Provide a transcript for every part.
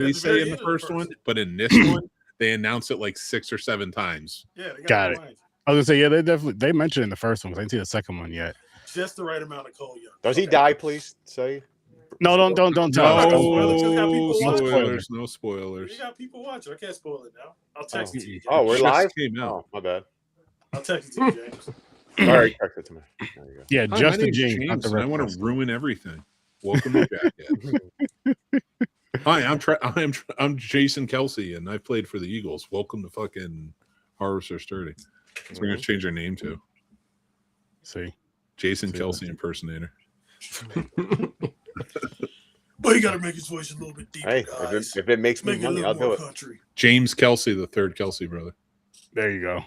they say in the first one, but in this one, they announce it like 6 or 7 times. Yeah, they got it. I was gonna say, yeah, they mentioned it in the first one. I didn't see the second one yet. Just the right amount of Cole Young. Does he die? Please say. No, don't tell. No spoilers. No spoilers. You got people watching. I can't spoil it now. I'll text it to you. Oh, we're live. Came out. Oh, my bad. I'll text it to you, James. All right, text it to me. There you go. Yeah, Hi, just my the name's James. and I want to ruin everything. Welcome to Jackass. Hi, I'm Jason Kelsey, and I played for the Eagles. Welcome to fucking Horror Sir Sturdy. That's what we're gonna change our name to. See, Jason Kelsey impersonator. But you got to make his voice a little bit deeper. Hey, if it makes me money, I'll do it. Country. James Kelsey, the third Kelsey brother. there you go.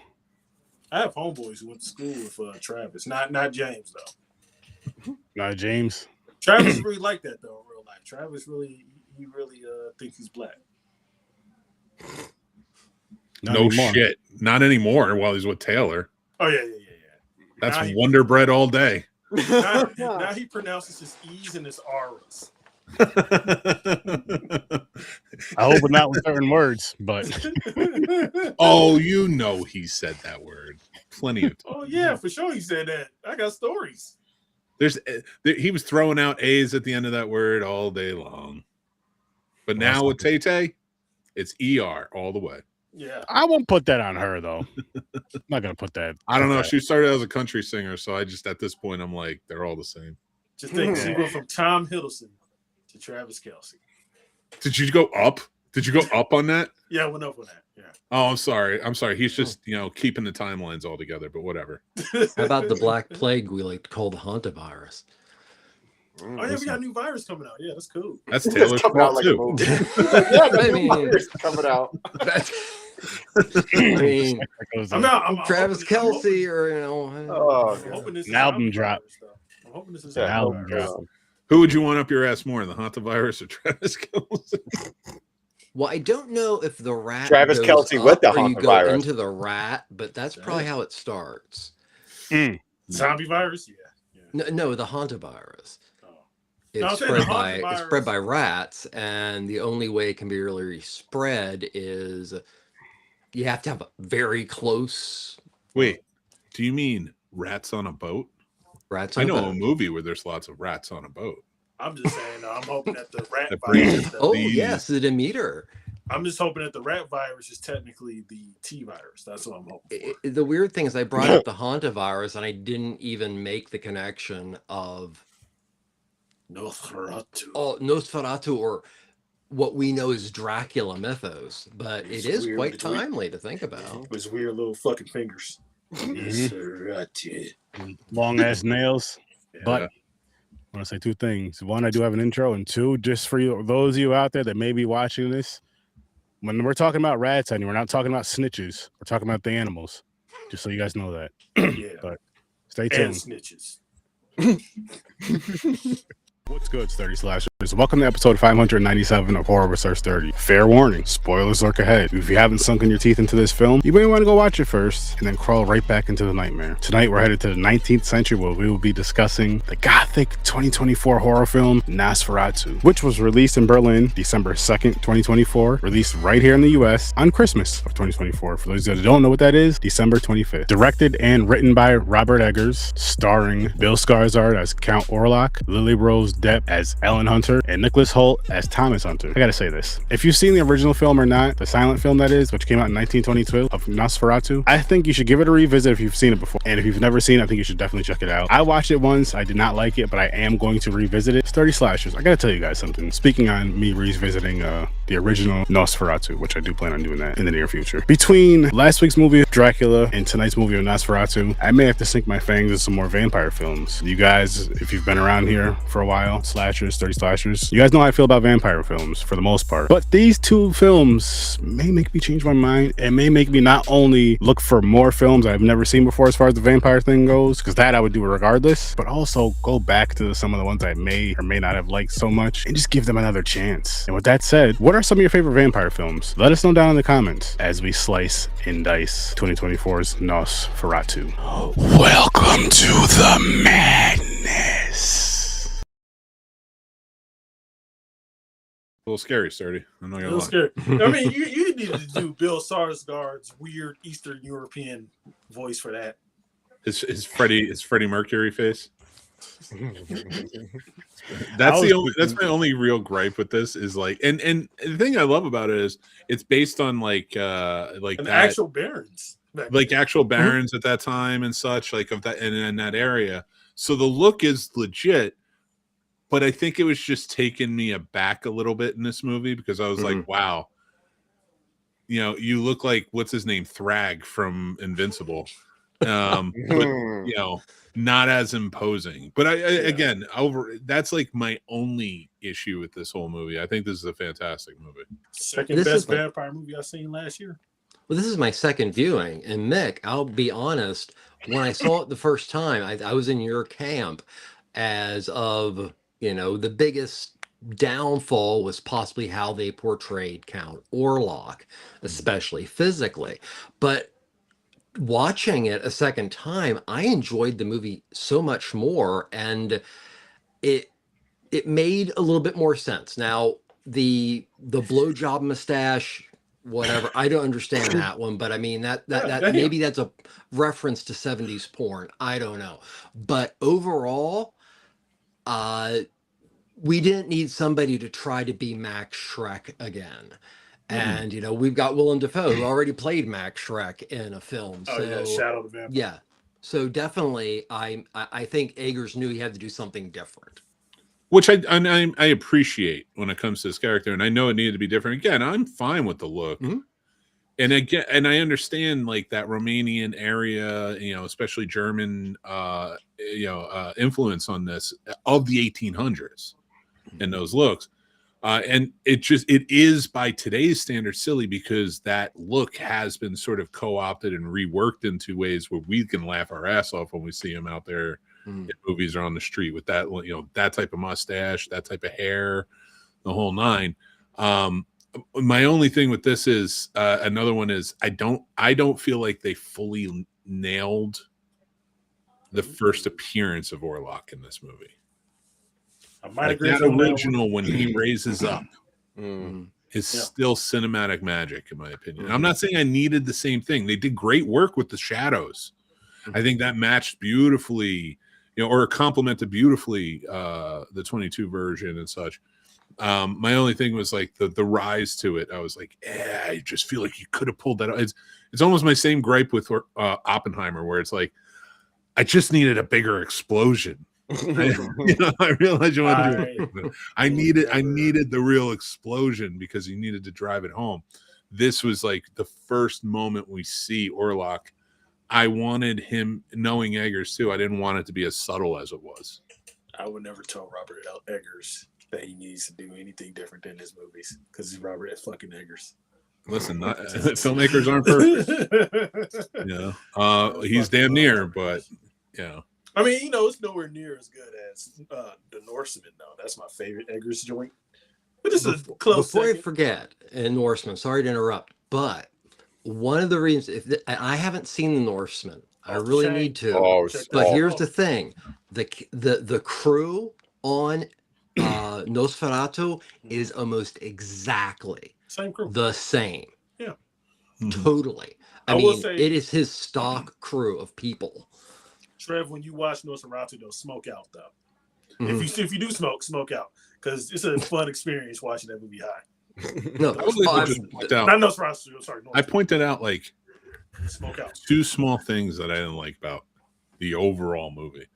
I have homeboys who went to school with Travis. Not James though. Not James. Travis really like that though in real life. Travis really thinks he's black. Not no anymore. shit. Not anymore while he's with Taylor. Oh yeah. That's Wonder Bread all day. Now he pronounces his E's and his R's. I hope not with certain words, but Oh, you know he said that word plenty of times. Oh yeah, for sure he said that. I got stories. He was throwing out A's at the end of that word all day long. But now with Tay-Tay, it's ER all the way. Yeah. I won't put that on her though. I'm not gonna put that. I don't know. She started as a country singer, so I just at this point I'm like, they're all the same. Just think she went from Tom Hiddleston to Travis Kelsey. Did you go up? Did you go up on that? Yeah, I went up on that. Yeah. Oh, I'm sorry. He's just keeping the timelines all together, but whatever. How about the Black Plague we like to call the hantavirus? Oh yeah, we got a new virus coming out. Yeah, that's cool. That's Taylor's fault too. Yeah, I mean, coming out. I mean, I'm Travis hoping- Kelsey, or I'm hoping this is An album zombie drop. virus, though. I'm hoping this is An zombie album virus. drop. Who would you want up your ass more, the hantavirus or Travis Kelsey? well, I don't know if the rat Travis goes Kelsey up with the or you go hantavirus. into the rat, but that's probably how it starts. Zombie virus? Yeah. No, the hantavirus. Oh. No, I'm It's saying the spread by hantavirus- rats, and the only way it can be really spread is you have to have a very close Wait, do you mean rats on a boat? rats. I on know boat. a movie where there's lots of rats on a boat. I'm just saying, I'm hoping that the rat That virus. brings- Is Oh These- yes, the Demeter. I'm just hoping that the rat virus is technically the T virus. That's what I'm hoping for. The weird thing is I brought up the hantavirus and I didn't even make the connection of Nosferatu or what we know as Dracula mythos, but It's it is weird. quite It's weird. timely to think about. With his weird little fucking fingers. Long ass nails. Yeah. But I want to say two things. One, I do have an intro, and two, just for you, those of you out there that may be watching this, when we're talking about rats, and we're not talking about snitches, we're talking about the animals. Just so you guys know that. Yeah. But stay And tuned. snitches. What's good, Sturdy Slashers? Welcome to episode 597 of Horror with Sir Sturdy. Fair warning, spoilers lurk ahead. If you haven't sunken your teeth into this film, you may want to go watch it first and then crawl right back into the nightmare. Tonight, we're headed to the 19th century where we will be discussing the Gothic 2024 horror film Nosferatu, which was released in Berlin December 2nd, 2024, released right here in the US on Christmas of 2024. For those that don't know what that is, December 25th. Directed and written by Robert Eggers, starring Bill Skarsgård as Count Orlok, Lily Rose Depp as Ellen Hunter, and Nicholas Hoult as Thomas Hunter. I gotta say this. If you've seen the original film or not, the silent film that is, which came out in 1922 of Nosferatu, I think you should give it a revisit if you've seen it before. And if you've never seen it, I think you should definitely check it out. I watched it once. I did not like it, but I am going to revisit it. Sturdy Slashers, I gotta tell you guys something. Speaking on me revisiting the original Nosferatu, which I do plan on doing that in the near future. Between last week's movie, Dracula, and tonight's movie of Nosferatu, I may have to sink my fangs in some more vampire films. You guys, if you've been around here for a while, slashers, 30 slashers, you guys know how I feel about vampire films for the most part. But these two films may make me change my mind. It may make me not only look for more films I've never seen before as far as the vampire thing goes, because that I would do regardless, but also go back to some of the ones I may or may not have liked so much and just give them another chance. And with that said, what are some of your favorite vampire films? Let us know down in the comments as we slice and dice 2024's Nosferatu. Welcome to the madness. little scary, Sturdy. I'm not It gonna was lie. scary. I mean, you needed to do Bill Skarsgård's weird Eastern European voice for that. His Freddie Mercury face. I was That's my only real gripe with this is like, and the thing I love about it is it's based on like And that actual Barons. like actual barons at that time and such, like of that and in that area. So the look is legit, but I think it was just taking me aback a little bit in this movie because I was like, wow, you know, you look like what's his name, Thrag from Invincible. But you know, not as imposing. But again, that's like my only issue with this whole movie. I think this is a fantastic movie. Second This best is like- vampire movie I've seen last year. Well, this is my second viewing, and Mick, I'll be honest. When I saw it the first time, I was in your camp. As of the biggest downfall was possibly how they portrayed Count Orlok, especially physically. But watching it a second time, I enjoyed the movie so much more, and it made a little bit more sense. Now, the blowjob mustache, whatever, I don't understand that one, but I mean that maybe that's a reference to 70s porn. I don't know. But overall, we didn't need somebody to try to be Max Shrek again. And we've got Willem Dafoe, who already played Max Shrek in a film. Oh, So yeah, Shadow the Vampire. yeah. So definitely, I think Eggers knew he had to do something different. Which I appreciate when it comes to this character, and I know it needed to be different. Again, I'm fine with the look, and again, and I understand like that Romanian area, especially German, influence on this of the 1800s and those looks. And it is by today's standards silly because that look has been sort of co-opted and reworked into ways where we can laugh our ass off when we see him out there in movies or on the street with that, that type of mustache, that type of hair, the whole nine. My only thing with this is another one is I don't feel like they fully nailed the first appearance of Orlok in this movie. I might Like agree that with you on original when he raises up is still cinematic magic, in my opinion. I'm not saying I needed the same thing. They did great work with the shadows. I think that matched beautifully, or complemented beautifully the 22 version and such. My only thing was like the rise to it. I was like, I just feel like you could have pulled that out. It's almost my same gripe with Oppenheimer, where it's like, I just needed a bigger explosion. I realize you want to do it. I needed the real explosion because you needed to drive it home. This was like the first moment we see Orlok. I wanted him, knowing Eggers too, I didn't want it to be as subtle as it was. I would never tell Robert Eggers that he needs to do anything different than his movies because he's Robert fucking Eggers. Listen, filmmakers aren't perfect. He's damn near, but yeah. I mean, it's nowhere near as good as The Norseman, though. That's my favorite Eggers joint. But this is close. Before second. I forget, in Norseman, sorry to interrupt, but one of the reasons, I haven't seen The Norseman, I really need to. But here's the thing: the crew on Nosferatu is almost exactly Same crew. the same. Yeah. Totally. I will mean, say- it is his stock crew of people. Trev, when you watch Nosferatu, though, smoke out, though. If you do smoke out. Because it's a fun experience watching that movie high. No, I would like to just point out, Not Nosferatu, sorry. I pointed out like Smoke out. two small things that I didn't like about the overall movie.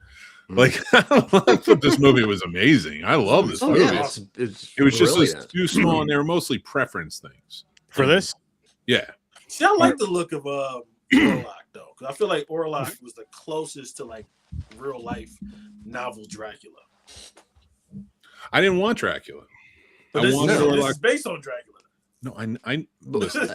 Like, I thought this movie was amazing. I love this movie. yeah, It was just brilliant. too small, and they were mostly preference things. For this? Yeah. See, I like the look of Orlok, though. Because I feel like Orlok was the closest to, like, real life novel Dracula. I didn't want Dracula. But I this, wanted this Orlok. is based on Dracula. No, listen,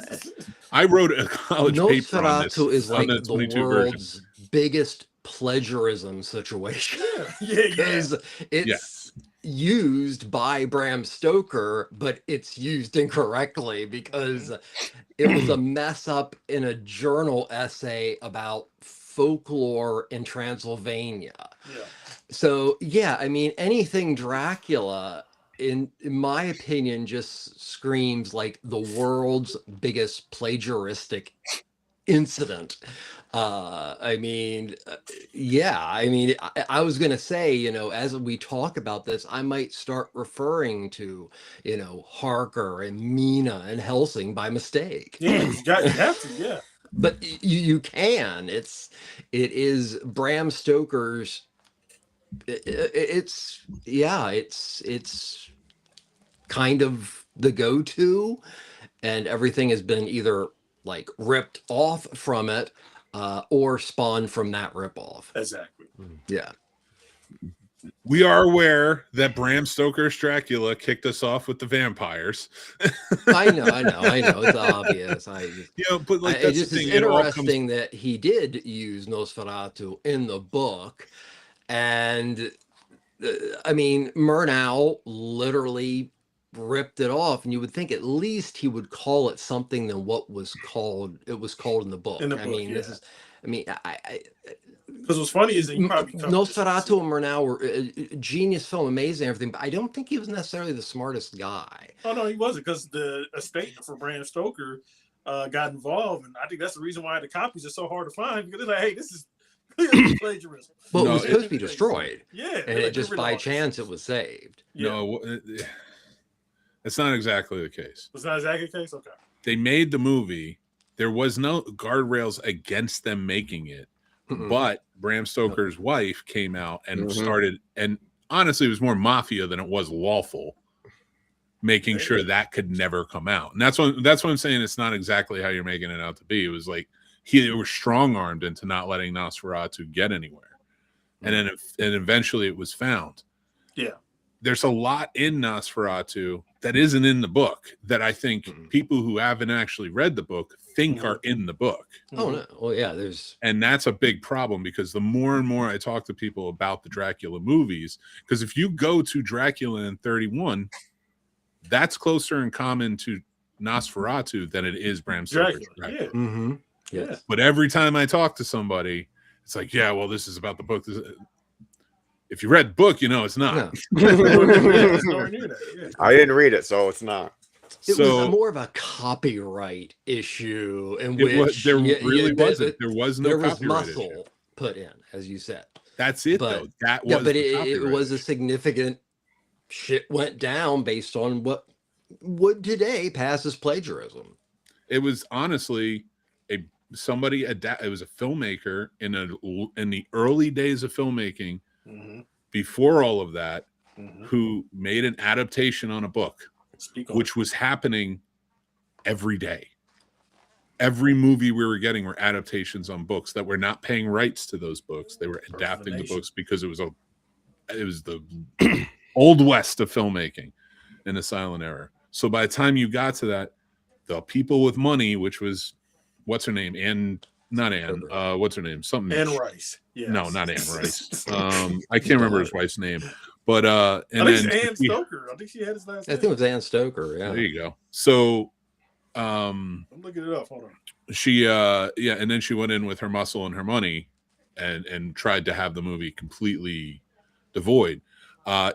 I wrote a college paper on this. Nosferatu is on like the the 22 world's version. biggest plagiarism situation. Yeah. Because it's used by Bram Stoker, but it's used incorrectly because it was a mess up in a journal essay about folklore in Transylvania. Yeah. So, yeah, I mean, anything Dracula in my opinion, just screams like the world's biggest plagiaristic incident. I mean, yeah, I mean, I was going to say, you know, as we talk about this, I might start referring to, you know, Harker and Mina and Helsing by mistake. Yeah, you have to, yeah. But you can. It is Bram Stoker's. It's kind of the go-to, and everything has been either like ripped off from it or spawned from that ripoff. Exactly. Yeah. We are aware that Bram Stoker's Dracula kicked us off with the vampires. I know. It's obvious. But like It's that's just the thing. interesting that he did use Nosferatu in the book, and I mean, Murnau literally ripped it off, and you would think at least he would call it something than what was called in the book. I mean, this is, I mean, because what's funny is that you probably Nosferatu and Murnau were a genius film, amazing, everything, but I don't think he was necessarily the smartest guy. Oh no, he wasn't, because the estate for Bram Stoker got involved, and I think that's the reason why the copies are so hard to find, because they're like, hey, this is plagiarism. Well, it was supposed to be destroyed. Yeah, and it just by chance it was saved. Yeah. No, it's not exactly the case. Was not exactly the case. Okay. They made the movie. There was no guardrails against them making it. But Bram Stoker's wife came out and started, and honestly, it was more mafia than it was lawful, making sure that could never come out. And that's what I'm saying. It's not exactly how you're making it out to be. It was like they were strong armed into not letting Nosferatu get anywhere, and then eventually it was found. Yeah, there's a lot in Nosferatu that isn't in the book that I think people who haven't actually read the book think are in the book. Oh no. Well, yeah, and that's a big problem, because the more and more I talk to people about the Dracula movies, because if you go to Dracula in 31, that's closer in common to Nosferatu than it is Bram Stoker's Dracula. Yeah. Yes. But every time I talk to somebody, it's like, yeah, well, this is about the book. If you read the book, you know it's not. No. I didn't read it, so it's not. It was more of a copyright issue, in which there was no copyright muscle issue put in, as you said. That's it, though. That was, but it was a significant shit went down based on what would today pass as plagiarism. It was honestly it was a filmmaker in the early days of filmmaking, before all of that, who made an adaptation on a book, which was happening every day. Every movie we were getting were adaptations on books that were not paying rights to those books. They were adapting the books because it was the old west of filmmaking in the silent era. So by the time you got to that, the people with money, which was what's her name? What's her name? Something. Anne Rice. Yes. No, not Anne Rice. I can't remember his wife's name. But I think it's Anne Stoker. I think she had his last name. I think it was Anne Stoker. Yeah. There you go. So I'm looking it up. Hold on. She and then she went in with her muscle and her money and tried to have the movie completely devoid.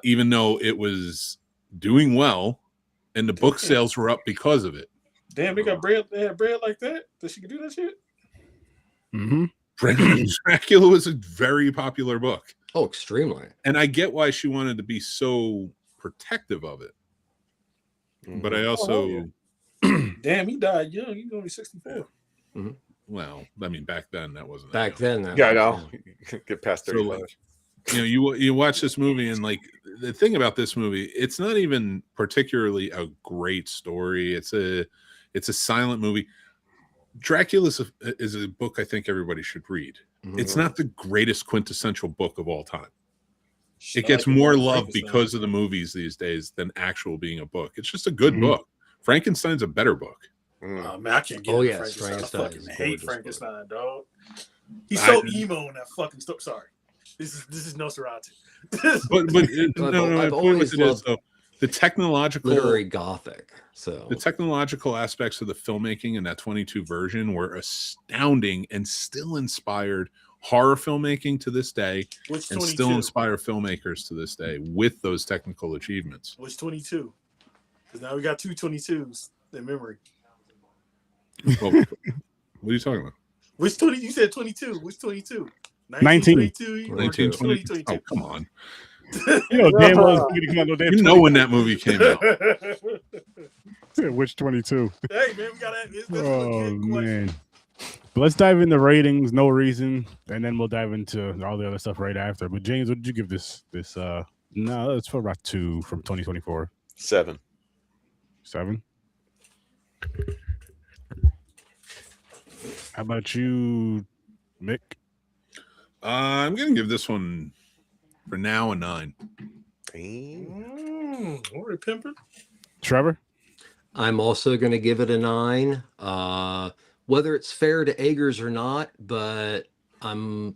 Even though it was doing well and the book sales were up because of it. Damn, they got bread. They had bread like that she could do that shit. Dracula was a very popular book. Oh, extremely. And I get why she wanted to be so protective of it. But I also... Damn, he died young. He's only 64. Well, I mean, back then, that wasn't... Back then. Yeah, I know. Get past 35. So, like, you watch this movie, and like the thing about this movie, it's not even particularly a great story. It's a silent movie. Dracula is a book I think everybody should read. It's not the greatest quintessential book of all time. It gets more love because of the movies these days than actual being a book. It's just a good book. Frankenstein's a better book. Man, I can't get Frankenstein. I fucking hate Frankenstein, dog. He's so emo in that fucking story. Sorry. This is Nosferatu. I've always loved the technological literary Gothic. So the technological aspects of the filmmaking in that 22 version were astounding and still inspired horror filmmaking to this day Which and 22? still inspire filmmakers to this day with those technical achievements. Which 22? Because now we got two 22s in memory. Well, what are you talking about? Which 20? You said 22. Which 22? 19. 1920. Oh, come on. You know, damn well it's come out no damn You know when that movie came out. Which 22? Hey, man, we got to. Oh, man. But let's dive into ratings, no reason, and then we'll dive into all the other stuff right after. But James, what did you give this? No, it's for about 2 from 2024. 7. 7. How about you, Mick? I'm gonna give this one for now a 9. All right, Pimper. Trevor? I'm also going to give it a 9. Whether it's fair to Eggers or not, but I'm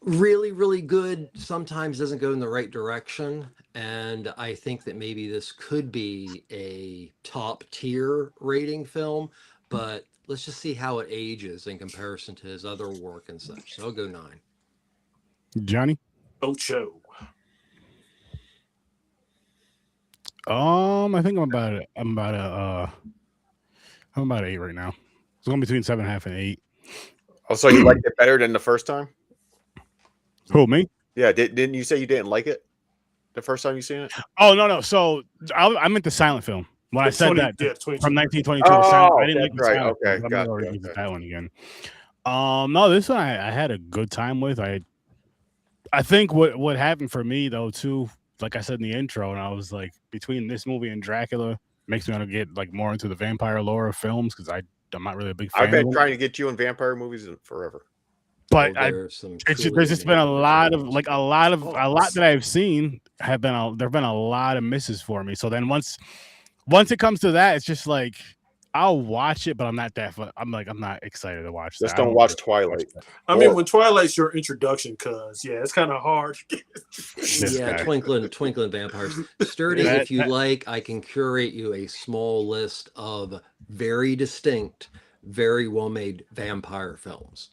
really, really good. Sometimes doesn't go in the right direction. And I think that maybe this could be a top tier rating film, but let's just see how it ages in comparison to his other work and such. So I'll go 9. Johnny? Ocho. I think I'm about 8 right now. It's going between 7.5 and 8. Oh, so you liked it better than the first time? Who, me? Yeah. Didn't you say you didn't like it the first time you seen it? Oh, no. So I meant the silent film. When I said that, Yeah, from 1922, Oh, I didn't like the right. silent Okay, film. gotcha, I'm okay. that one again. No, this one I had a good time with. I think what happened for me though too, like I said in the intro, and I was like, between this movie and Dracula, makes me want to get like more into the vampire lore of films because I'm not really a big fan. I've been of trying to get you in vampire movies forever. but There's just been a lot that I've seen there've been a lot of misses for me. So then once it comes to that, it's just like I'll watch it, but I'm not excited to watch that. Just don't watch Twilight. I mean, when Twilight's your introduction, cause it's kind of hard. Yeah, Twinkling Vampires. Sturdy, if you like, I can curate you a small list of very distinct, very well-made vampire films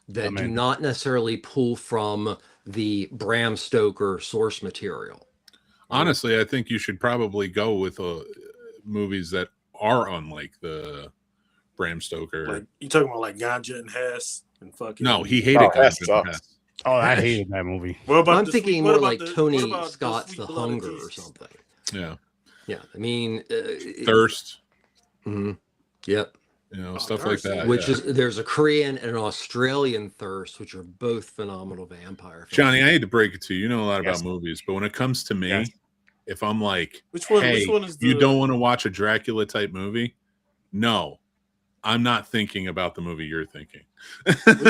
that do not necessarily pull from the Bram Stoker source material. Honestly, I think you should probably go with movies that are unlike the Bram Stoker. Like you talking about like Ganja and Hess and fucking. No, he hated Hess Ganja sucks. and Hess. Oh, I hated that movie. What about I'm thinking more like Tony Scott's Scott's The Hunger or something. Yeah. Yeah, I mean, Thirst. Yep. Stuff like that. Which is there's a Korean and an Australian Thirst, which are both phenomenal vampire films. Johnny, I hate to break it to you. You know a lot about movies, but when it comes to me, if I'm like, which one is you don't want to watch a Dracula type movie? No, I'm not thinking about the movie you're thinking.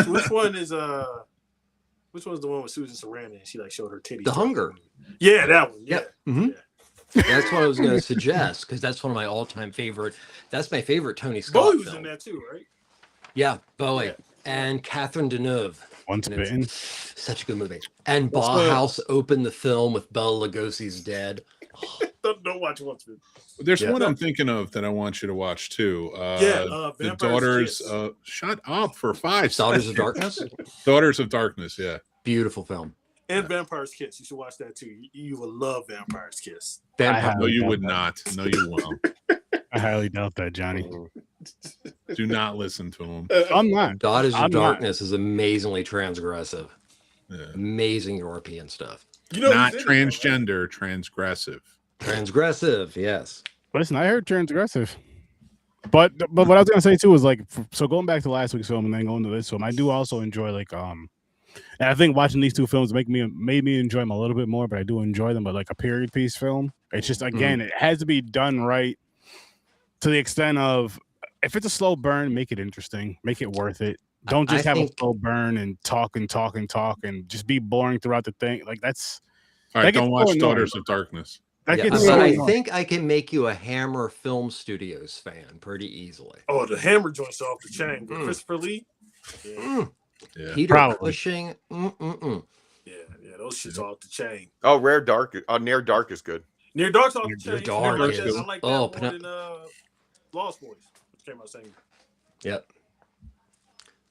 which one is which one's the one with Susan Sarandon? She like showed her titties. The Hunger. Yeah, that one. Yeah. Yep. Mm-hmm. That's what I was going to suggest because that's one of my all-time favorite. That's my favorite Tony Scott Bowie was film. in that too, right? Yeah, Bowie and Catherine Deneuve. Once Bitten. Such a good movie. And Bauhaus opened the film with Bela Lugosi's Dead. Don't watch Once Bitten. There's one I'm thinking of that I want you to watch too. The Daughters. Shut up for 5 Daughters seconds. of Darkness. Daughters of Darkness. Yeah, beautiful film. And Vampire's Kiss. You should watch that too. You will love Vampire's Kiss. No, you would not. No, you won't. I highly doubt that, Johnny. Do not listen to him. I'm not. Daughters of Darkness is amazingly transgressive. Yeah. Amazing European stuff. Not transgender, transgressive. Transgressive, yes. Listen, I heard transgressive. But what I was gonna say too was like, so going back to last week's film and then going to this film, I do also enjoy and I think watching these two films made me enjoy them a little bit more, but I do enjoy them. But like a period piece film, it's just again, it has to be done right to the extent of if it's a slow burn, make it interesting, make it worth it. Don't just have a slow burn and talk and just be boring throughout the thing. Like that's all right. Don't watch Daughters of Darkness. But I think I can make you a Hammer Film Studios fan pretty easily. Oh, the Hammer joints off the chain. Christopher Lee. Yeah. Peter Cushing. Yeah, those shits off the chain. Oh, Near Dark is good. Near Dark's off the chain. Dark I is. like that more than Lost Boys, which came out same. Yep.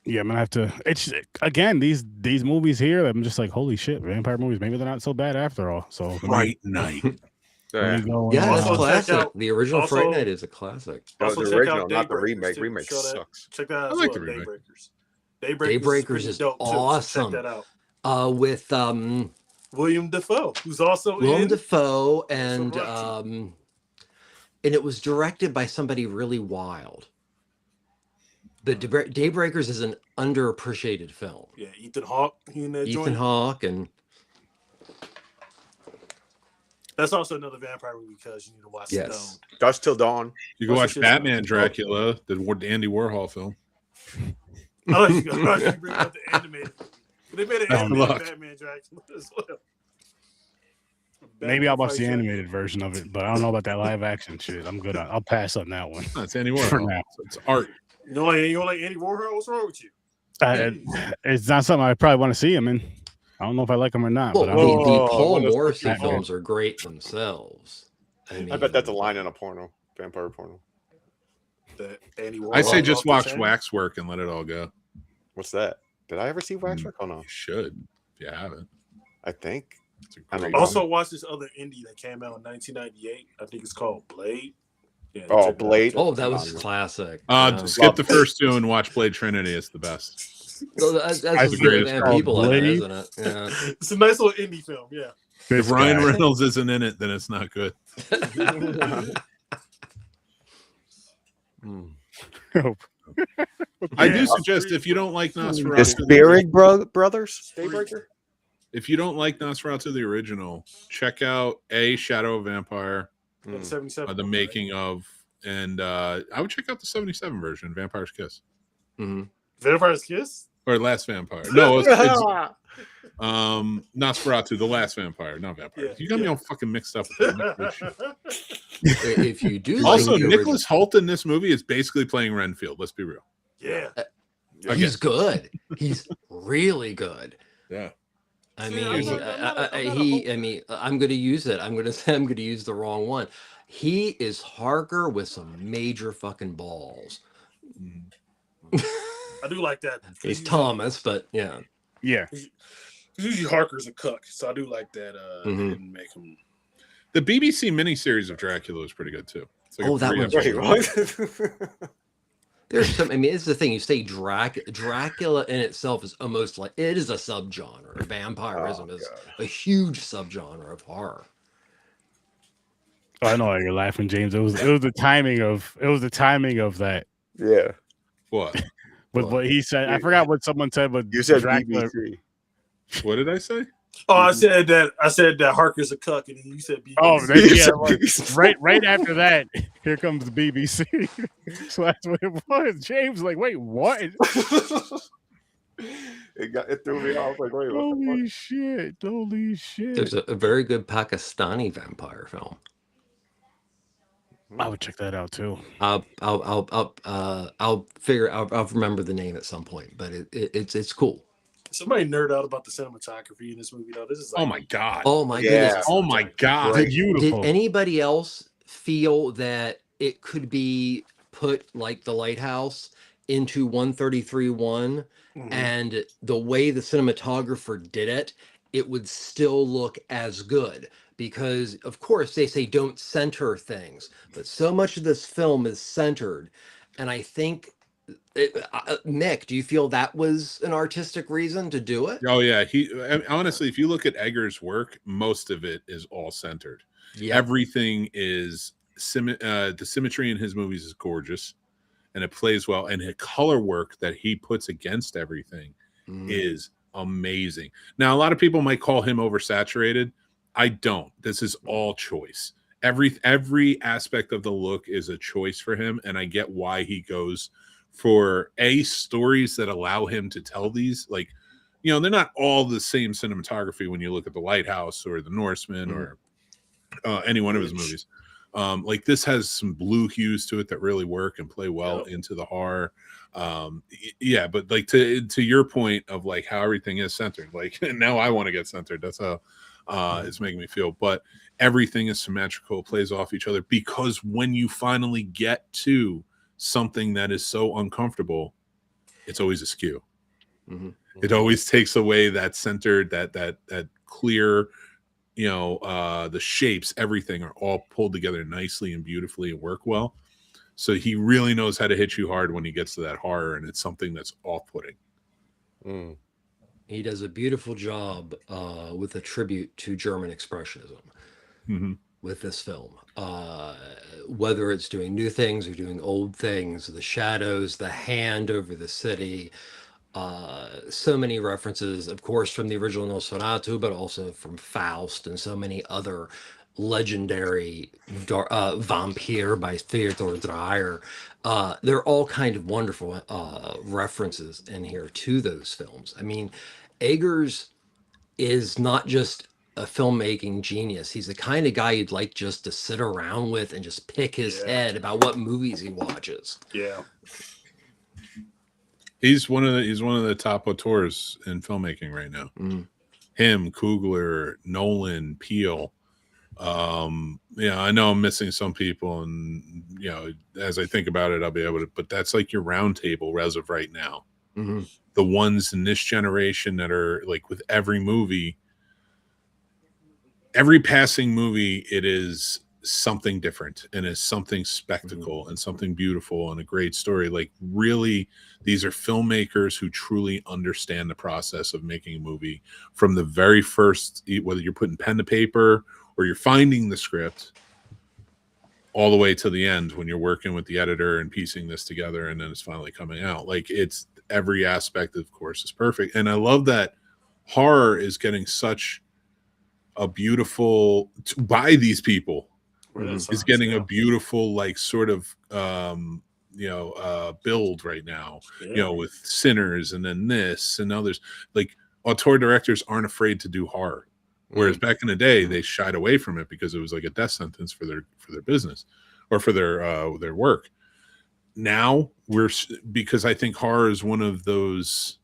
Yeah, I'm gonna have to. It's again these movies here. I'm just like, holy shit, vampire movies. Maybe they're not so bad after all. So Fright Night. let me go. Yeah, and, it's Also check classic. out- The original also- Fright Night is a classic. Also the check original, out not the Daybreakers, remake. too. Remake Show that- sucks. Check that out I as like well, the remake. Daybreakers. Daybreakers pretty is dope, too, so awesome. check that out. With William Dafoe, who's also Willem in Dafoe, and Nosferatu. and it was directed by somebody really wild. But Daybreakers is an underappreciated film. Yeah, Ethan Hawke. He in that Ethan joint. Hawke, and That's also another vampire movie because you need to watch Yes. Stone. Dusk Till Dawn. You can What's watch the shit Batman Dracula, the Andy Warhol film. I like you bring up the animated movie. They made an Oh, animated look. Batman Dracula as well. maybe I'll watch the Batman animated version of it, but I don't know about that live action shit. I'm good on. I'll pass on that one. No, it's Andy For Warhol. now. So it's art. You don't like Andy Warhol? What's wrong with you? It's not something I probably want to see him in. I don't know if I like him or not. well, but the, I the Oh, Paul what is Morrissey Batman? films are great themselves. I bet that's a line in a porno. Vampire porno. That Andy Warhol. I say is just off the watch chain? Waxwork and let it all go. What's that? Did I ever see Waxwork? Oh no. You should, if you haven't. I think. It's a I don't great know. Also, watch this other indie that came out in 1998. I think it's called Blade. Yeah, Oh, check it out. Blade. Oh, that was classic. Skip the first two and watch Blade Trinity. It's the best. So that's I the agree. man It's people in it, Blade. isn't it? Yeah. It's a nice little indie film. Yeah. This If Ryan guy. Reynolds isn't in it, then it's not good. Hmm. I Yeah. do suggest if you don't like The Nosferatu, Spirit Brothers. Daybreaker. if you don't like Nosferatu the original, check out Shadow of Vampire, Hmm. 77. the making of, and I would check out the 77 version, Vampire's Kiss, Mhm. Vampire's Kiss? or Last Vampire. No, it's Nosferatu, the Last Vampire, not Vampire. Yeah, You got me yeah. all fucking mixed up with that. If you do, Also, like the Nicholas Hoult in this movie is basically playing Renfield. Let's be real. Yeah. original, he's good. He's really good. Yeah. I See, mean, I'm not I'm going to use it. I'm going to say I'm going to use the wrong one. He is Harker with some major fucking balls. I do like that. He's Thomas, but yeah. Yeah. Usually Harker's a cook, so I do like that. Mhm. Didn't make him. The BBC miniseries of Dracula is pretty good too. It's like Oh, that one's three-episode- Wait, what? There's some. I mean, it's the thing. You say Dracula in itself is almost like it is a subgenre. Vampirism Oh, is God. a huge subgenre of horror. Oh, I know why you're laughing, James. It was the timing of that. Yeah. What? With what he said. I forgot what someone said, but You said Dracula. BBC. What did I say? Oh, I said that Harker's a cuck, and then you said BBC. Oh, You yeah, said like, BBC. right after that, here comes the BBC. So that's what it was. James was like, wait, what? It threw me off. Like, wait, what the Holy shit! Holy shit! There's a very good Pakistani vampire film. I would check that out too. I'll remember the name at some point, but it's cool. Somebody nerd out about the cinematography in this movie, though. This is like, Oh my god. Oh my Yeah. goodness! Oh my god. Did Beautiful. anybody else feel that it could be put like The Lighthouse into 133.1 Mhm. and the way the cinematographer did it, it would still look as good? Because of course they say don't center things, but so much of this film is centered, and I think Mick, do you feel that was an artistic reason to do it? Oh yeah. Honestly, if you look at Egger's work, most of it is all centered. Yeah. Everything is the symmetry in his movies is gorgeous, and it plays well. And the color work that he puts against everything is amazing. Now, a lot of people might call him oversaturated. I don't. This is all choice. Every aspect of the look is a choice for him, and I get why he goes for stories that allow him to tell these. Like, you know, they're not all the same cinematography when you look at The Lighthouse or The Norseman or any one of his movies. Like this has some blue hues to it that really work and play well into the horror. Yeah, but like to your point of like how everything is centered, like now I want to get centered. That's how it's making me feel. But everything is symmetrical, plays off each other, because when you finally get to something that is so uncomfortable, it's always askew. Mm-hmm. It always takes away that centered, that clear, the shapes, everything are all pulled together nicely and beautifully and work well. So he really knows how to hit you hard when he gets to that horror, and it's something that's off-putting. Mm. He does a beautiful job with a tribute to German expressionism with this film. Whether it's doing new things or doing old things, the shadows, the hand over the city, so many references, of course, from the original Nosferatu, but also from Faust and so many other legendary Vampire by Theodor Dreyer. They're all kind of wonderful references in here to those films. I mean, Eggers is not just a filmmaking genius. He's the kind of guy you'd like just to sit around with and just pick his head about what movies he watches. Yeah. He's one of the top auteurs in filmmaking right now. Him, Coogler, Nolan, Peele. I know I'm missing some people, and as I think about it, I'll be able to. But that's like your round table as of right now. The ones in this generation that are like with every movie, every passing movie, it is something different and is something spectacle and something beautiful and a great story. Like really, these are filmmakers who truly understand the process of making a movie from the very first, whether you're putting pen to paper or you're finding the script, all the way to the end when you're working with the editor and piecing this together and then it's finally coming out. Like it's every aspect, of course, is perfect. And I love that horror is getting such a beautiful, by these people, is getting a beautiful, like sort of build right now, with Sinners and then this and others. Like auteur directors aren't afraid to do horror, whereas back in the day they shied away from it because it was like a death sentence for their business or for their work. Now because I think horror is one of those,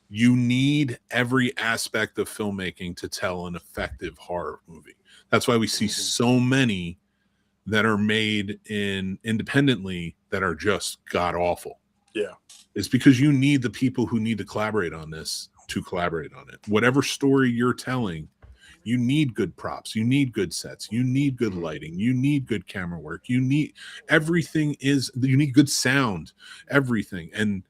you need every aspect of filmmaking to tell an effective horror movie. That's why we see so many that are made independently that are just god awful. Yeah. It's because you need the people who need to collaborate on this to collaborate on it. Whatever story you're telling, you need good props, you need good sets, you need good lighting, you need good camera work, you need you need good sound, everything. And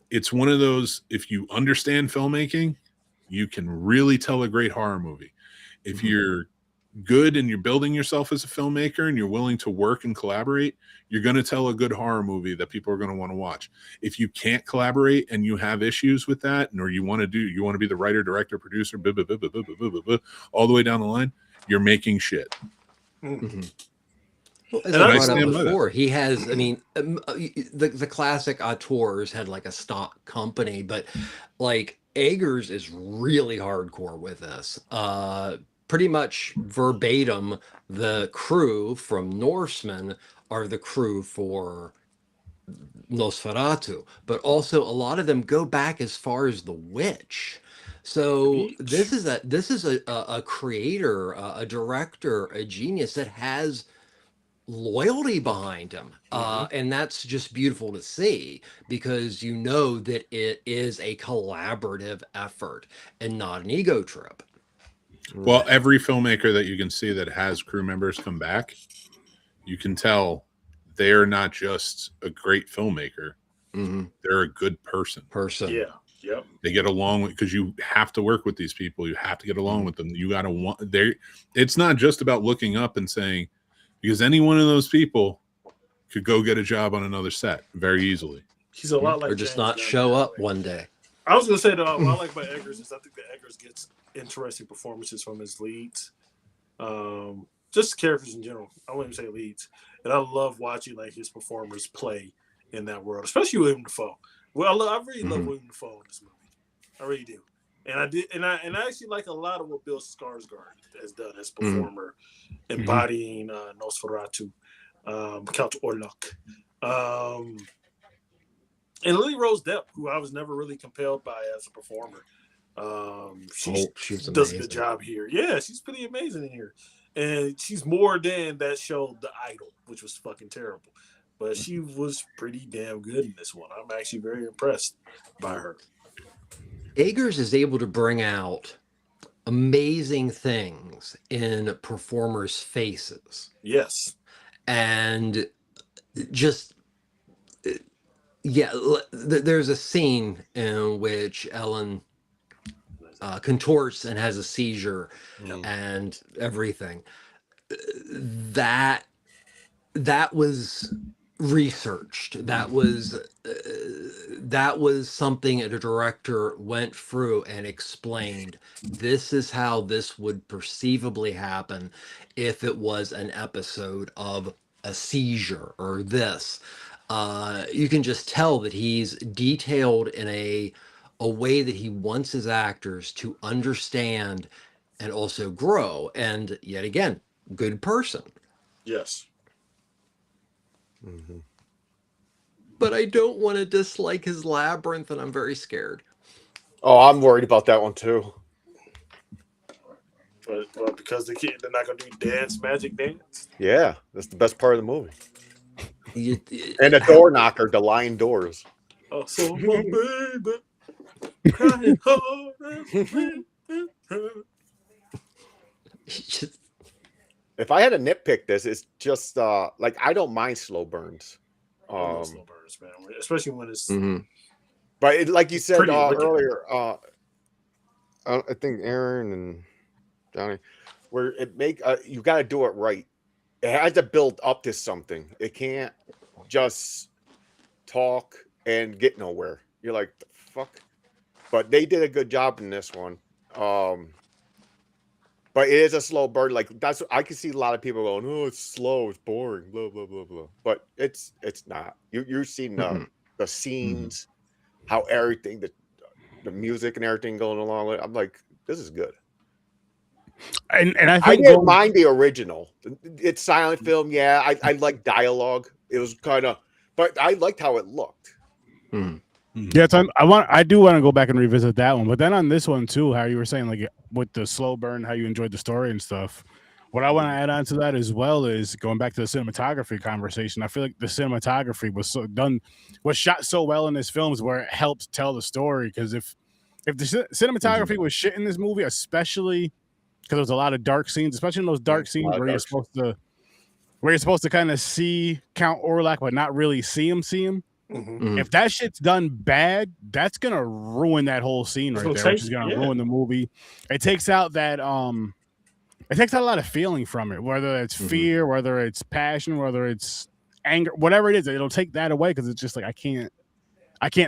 it's one of those, if you understand filmmaking, you can really tell a great horror movie. If you're good and you're building yourself as a filmmaker and you're willing to work and collaborate, you're going to tell a good horror movie that people are going to want to watch. If you can't collaborate and you have issues with that, or you want to be the writer, director, producer, all the way down the line, you're making shit. Well, as I brought up before, he has, I mean, the classic auteurs had like a stock company, but like Eggers is really hardcore with this. Pretty much verbatim, the crew from Norseman are the crew for Nosferatu, but also a lot of them go back as far as The Witch. So this is a creator, a director, a genius that has loyalty behind him, and that's just beautiful to see, because you know that it is a collaborative effort and not an ego trip. Well, every filmmaker that you can see that has crew members come back, you can tell they're not just a great filmmaker, they're a good person. Yeah. Yep. They get along with, because you have to work with these people, you have to get along with them, you got to want, it's not just about looking up and saying, because any one of those people could go get a job on another set very easily. He's a lot like, or just James not Gunn show that up way. one day. I was gonna say what I like about Eggers is I think that Eggers gets interesting performances from his leads, just characters in general. I wouldn't even say leads, and I love watching like his performers play in that world, especially William Dafoe. Well, I really love William Dafoe in this movie. I really do, and I actually like a lot of what Bill Skarsgård has done as performer, embodying Nosferatu, Count Orlok. And Lily Rose Depp, who I was never really compelled by as a performer. She does a good job here. Yeah, she's pretty amazing in here. And she's more than that show, The Idol, which was fucking terrible. but she was pretty damn good in this one. I'm actually very impressed by her. Eggers is able to bring out amazing things in performers' faces. Yes. And just, yeah, there's a scene in which Ellen contorts and has a seizure and everything. That was researched. That was something a director went through and explained. This is how this would perceivably happen if it was an episode of a seizure or this. You can just tell that he's detailed in a way that he wants his actors to understand and also grow. And yet again, good person. Yes. Mm-hmm. But I don't want to dislike his labyrinth, and I'm very scared. Oh, I'm worried about that one too. But because they're not going to do magic dance. Yeah, that's the best part of the movie. You, And a door knocker, the lion doors. Oh, so my baby crying hard. just, If I had to nitpick this, it's just like I don't mind slow burns. I love slow burns, man. Especially when it's But it, like you said pretty looking. earlier, I think Aaron and Johnny, where it make you got to do it right. It has to build up to something. It can't just talk and get nowhere. You're like, the fuck. But they did a good job in this one. But it is a slow burn. Like that's I can see a lot of people going, "Oh, it's slow, it's boring, blah blah blah blah." But it's not. You're seeing the scenes, how everything, the music and everything going along with it. I'm like, this is good. And I I think didn't mind the original. It's silent film, yeah. I like dialogue. It was kind of, but I liked how it looked. Yeah, I do want to go back and revisit that one, but then on this one too, how you were saying like with the slow burn, how you enjoyed the story and stuff. What I want to add on to that as well is going back to the cinematography conversation. I feel like the cinematography was shot so well in this film is where it helps tell the story. Because if the cinematography was shit in this movie, especially because there's a lot of dark scenes, especially in those dark scenes where you're supposed to kind of see Count Orlok but not really see him. If that shit's done bad, that's gonna ruin that whole scene right there, which is gonna ruin the movie. It takes out that it takes out a lot of feeling from it, whether it's fear, whether it's passion, whether it's anger, whatever it is. It'll take that away because it's just like I can't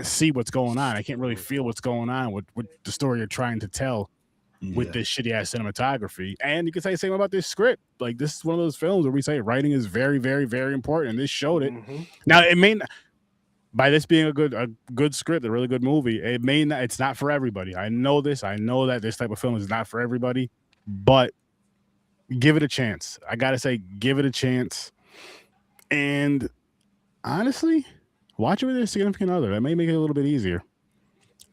see what's going on. I can't really feel what's going on with the story you're trying to tell with this shitty ass cinematography. And you can say the same about this script. Like this is one of those films where we say writing is very, very, very important, and this showed it. Now it may not. By this being a good script, a really good movie, it's not for everybody. I know this. I know that this type of film is not for everybody, but give it a chance. I gotta say, give it a chance. And honestly, watch it with a significant other. That may make it a little bit easier.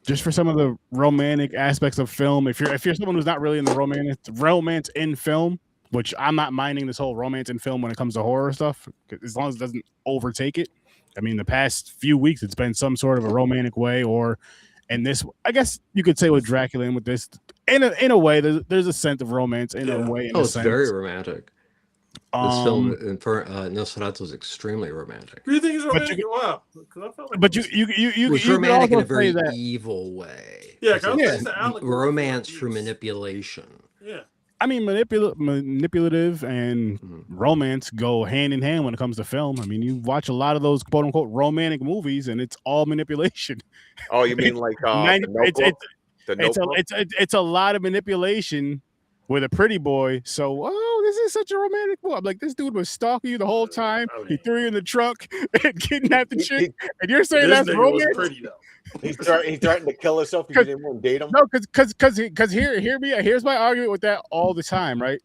Just for some of the romantic aspects of film. If you're someone who's not really in the romance in film, which I'm not minding this whole romance in film when it comes to horror stuff, as long as it doesn't overtake it. I mean, the past few weeks, it's been some sort of a romantic way, or in this, I guess you could say with Dracula and with this, in a way, there's a sense of romance in a way. It's very romantic. This film for Nosferatu is extremely romantic. Do you think it's romantic? Wow. I felt like but you romantic in a very evil way. Yeah, it's romance through manipulation. Yeah. I mean, manipulative and romance go hand in hand when it comes to film. I mean, you watch a lot of those quote unquote romantic movies, and it's all manipulation. Oh, you mean like it's a lot of manipulation with a pretty boy. So, this is such a romantic movie. I'm like, this dude was stalking you the whole time. He threw you in the trunk and kidnapped the chick, and you're saying that's romance? Pretty, though. He threatened to kill himself because he didn't want to date him. No, because here's my argument with that all the time, right?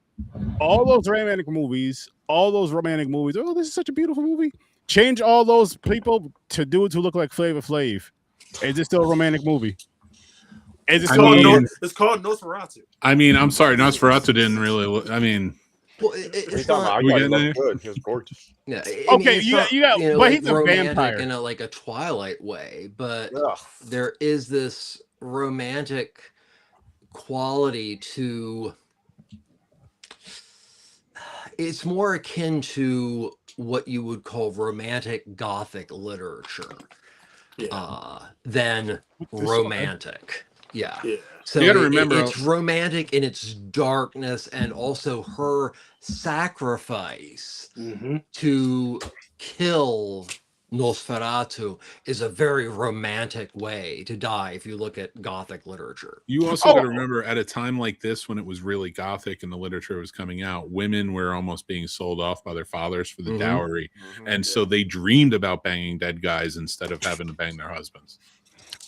All those romantic movies. Oh, this is such a beautiful movie. Change all those people to dudes who look like Flavor Flav. Is it still a romantic movie? It's called Nosferatu. I mean, I'm sorry, Nosferatu didn't really. I mean, Well, What are you it's talking about? not. I We thought he getting looked good. He was gorgeous. Yeah, Okay, it's you got- not, you got- but like he's a romantic vampire. in a like a Twilight way, but Ugh. there is this romantic quality to. It's more akin to what you would call romantic Gothic literature than romantic. Yeah. Yeah. So You gotta remember- it's romantic in its darkness, and also her sacrifice Mm-hmm. to kill Nosferatu is a very romantic way to die if you look at Gothic literature. You also Oh. got to remember at a time like this when it was really Gothic and the literature was coming out, women were almost being sold off by their fathers for the Mhm. dowry. And so they dreamed about banging dead guys instead of having to bang their husbands.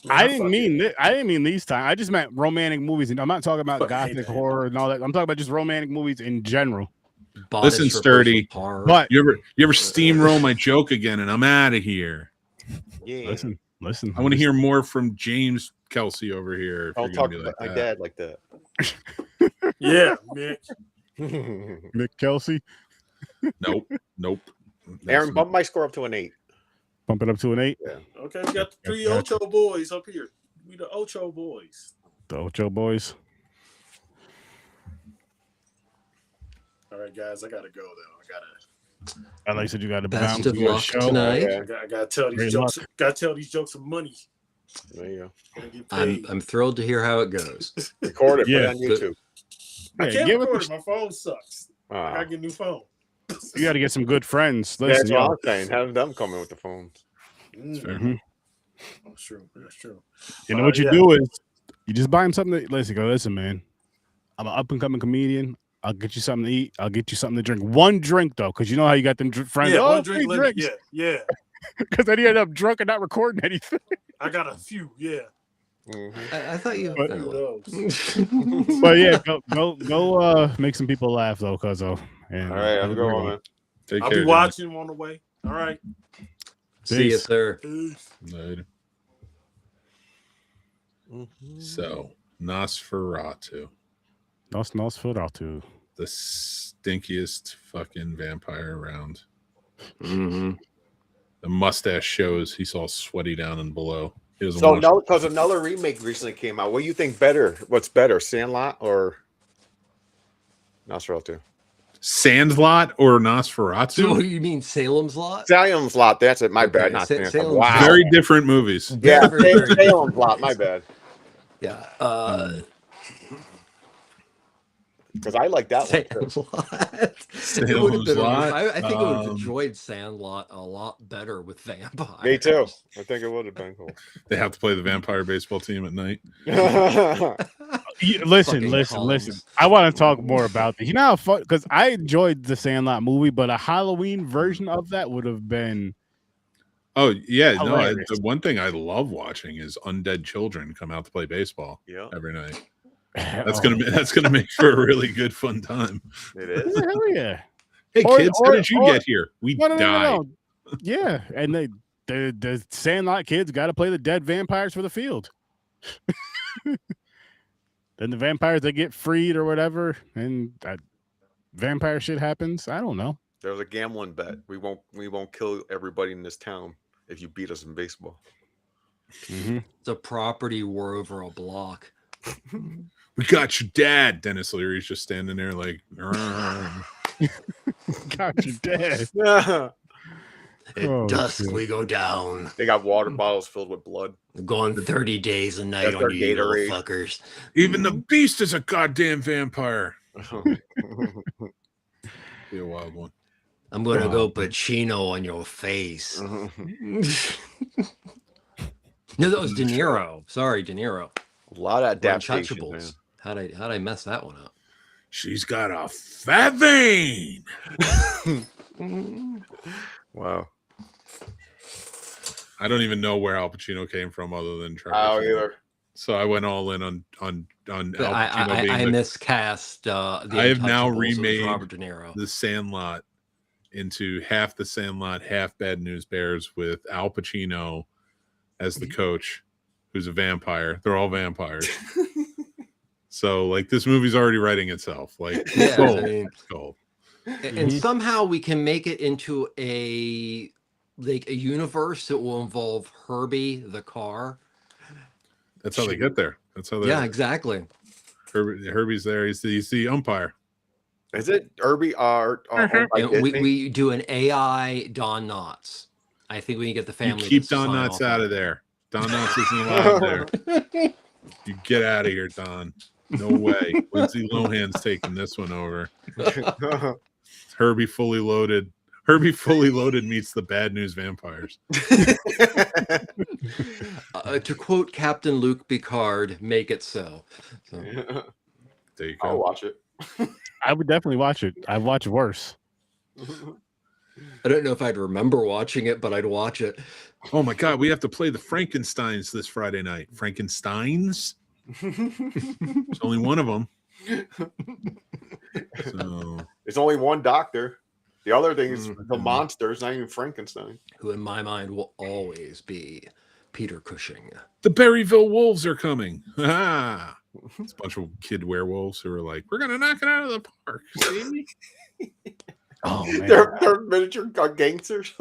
I didn't mean these times. I just meant romantic movies, and I'm not talking about Fucking hate Gothic that. horror and all that. I'm talking about just romantic movies in general. Bodice Listen, strippers Sturdy, with horror. But You ever steamroll my joke again and I'm out of here. Yeah. listen. I want to hear more from James Kelsey over here. If Don't you're talk gonna be about like my that. dad like that. Yeah, Mick. Nick Kelsey, Nope. Aaron, bump my score up to an 8. bump it up to an 8. Okay, we got the three Gotcha. Ocho boys up here. We the Ocho boys. The Ocho Boys. All right, guys, I gotta go though. I like said you got to Best bounce of your luck show. tonight. Yeah. I gotta tell these Great jokes. Gotta tell these jokes some money. There you go. Gotta get paid. I'm thrilled to hear how it goes. Record it. Yeah, Put it on YouTube. I Yeah, can't give it record the- it. My phone sucks. I gotta get a new phone. You got to get some good friends. Listen, That's what I'm saying. Have them come in with the phones. fair. Mhm. That's true. That's true. You know what you do is you just buy him something. Listen, man. I'm an up and coming comedian. I'll get you something to eat. I'll get you something to drink. One drink though, because you know how you got them friends. Yeah, Oh, one drink free limit. drinks. Yeah. Because then you end up drunk and not recording anything. I got a few. Yeah. I thought you. But- Few of those. But yeah, go make some people laugh though, cuz All right, I'm going, man. Take I'll care, be watching on the way. All right. See you, Peace. sir. Peace. Later. Mm-hmm. So, Nosferatu, Nosferatu. the stinkiest fucking vampire around. Mm-hmm. The mustache shows he's all sweaty down and below. He doesn't So wash- no, because another remake recently came out. What do you think better? What's better, Sandlot or Nosferatu? Sandlot or Nosferatu? So you mean Salem's Lot? Salem's Lot. That's it. My Okay, bad. Not Sa- Salem's Salem's Wow. Lot. Very different movies. Yeah, Very, very Salem's Lot. My bad. Yeah. Because I like that one. Salem's Lot. It would have Salem's been. Lot, I think I would have um, enjoyed Sandlot a lot better with vampires. Me too. I think it would have been cool. They have to play the vampire baseball team at night. Listen. Fucking Collins. I want to talk more about this. You know how fun? Because I enjoyed the Sandlot movie, but a Halloween version of that would have been. Oh yeah, no. Hilarious. The one thing I love watching is undead children come out to play baseball Yeah, every night. That's gonna make for a really good fun time. it is. Hell yeah. Hey Or- kids, how or- did you or- get here? We No. died. Yeah, and the Sandlot kids got to play the dead vampires for the field. Then the vampires they get freed or whatever, and that vampire shit happens. I don't know. There's a gambling bet. We won't kill everybody in this town if you beat us in baseball. It's a property war over a block. We got your dad. Dennis Leary's just standing there like, Got you dead. At Oh, dusk, shit. we go down. They got water bottles filled with blood. Going 30 days a night That's on our you little Gatorade. fuckers. even the beast is a goddamn vampire. Be a wild one. I'm gonna Oh. go Pacino on your face. No, that was De Niro. Sorry, De Niro. A lot of adaptation. Untouchables. How'd I mess that one up? She's got a fat vein. Wow. I don't even know where Al Pacino came from other than Trevor. Oh, Noah. either. So I went all in on Al But Pacino being I the, miscast. The I have now Untouchables with remade Robert De Niro. the Sandlot into half the Sandlot, half Bad News Bears with Al Pacino as the coach, who's a vampire. They're all vampires. So like this movie's already writing itself. Like Yeah, gold. I mean, Gold. And somehow we can make it into a universe that will involve Herbie the car. That's how they get there. That's how they. Yeah, exactly. Herbie's there. He's the umpire. Is it Herbie? And we do an AI Don Knotts. I think we can get the family. You keep to Don sign Knotts off out on of there. Don Knotts isn't allowed there. You get out of here, Don. No way. Lindsay Lohan's taking this one over. Herbie fully loaded. Herbie fully loaded meets the Bad News Vampires. To quote Captain Luke Picard, "Make it so." There you I'll go. watch it. I would definitely watch it. I'd watch worse. I don't know if I'd remember watching it, but I'd watch it. Oh my God, we have to play the Frankensteins this Friday night. Frankensteins? There's only one of them. So There's only one doctor. The other thing is the monsters, not even Frankenstein. Who in my mind will always be Peter Cushing. the Berryville Wolves are coming. Ah, it's a bunch of kid werewolves who are like, we're gonna knock it out of the park. See? Oh man. They're miniature gangsters.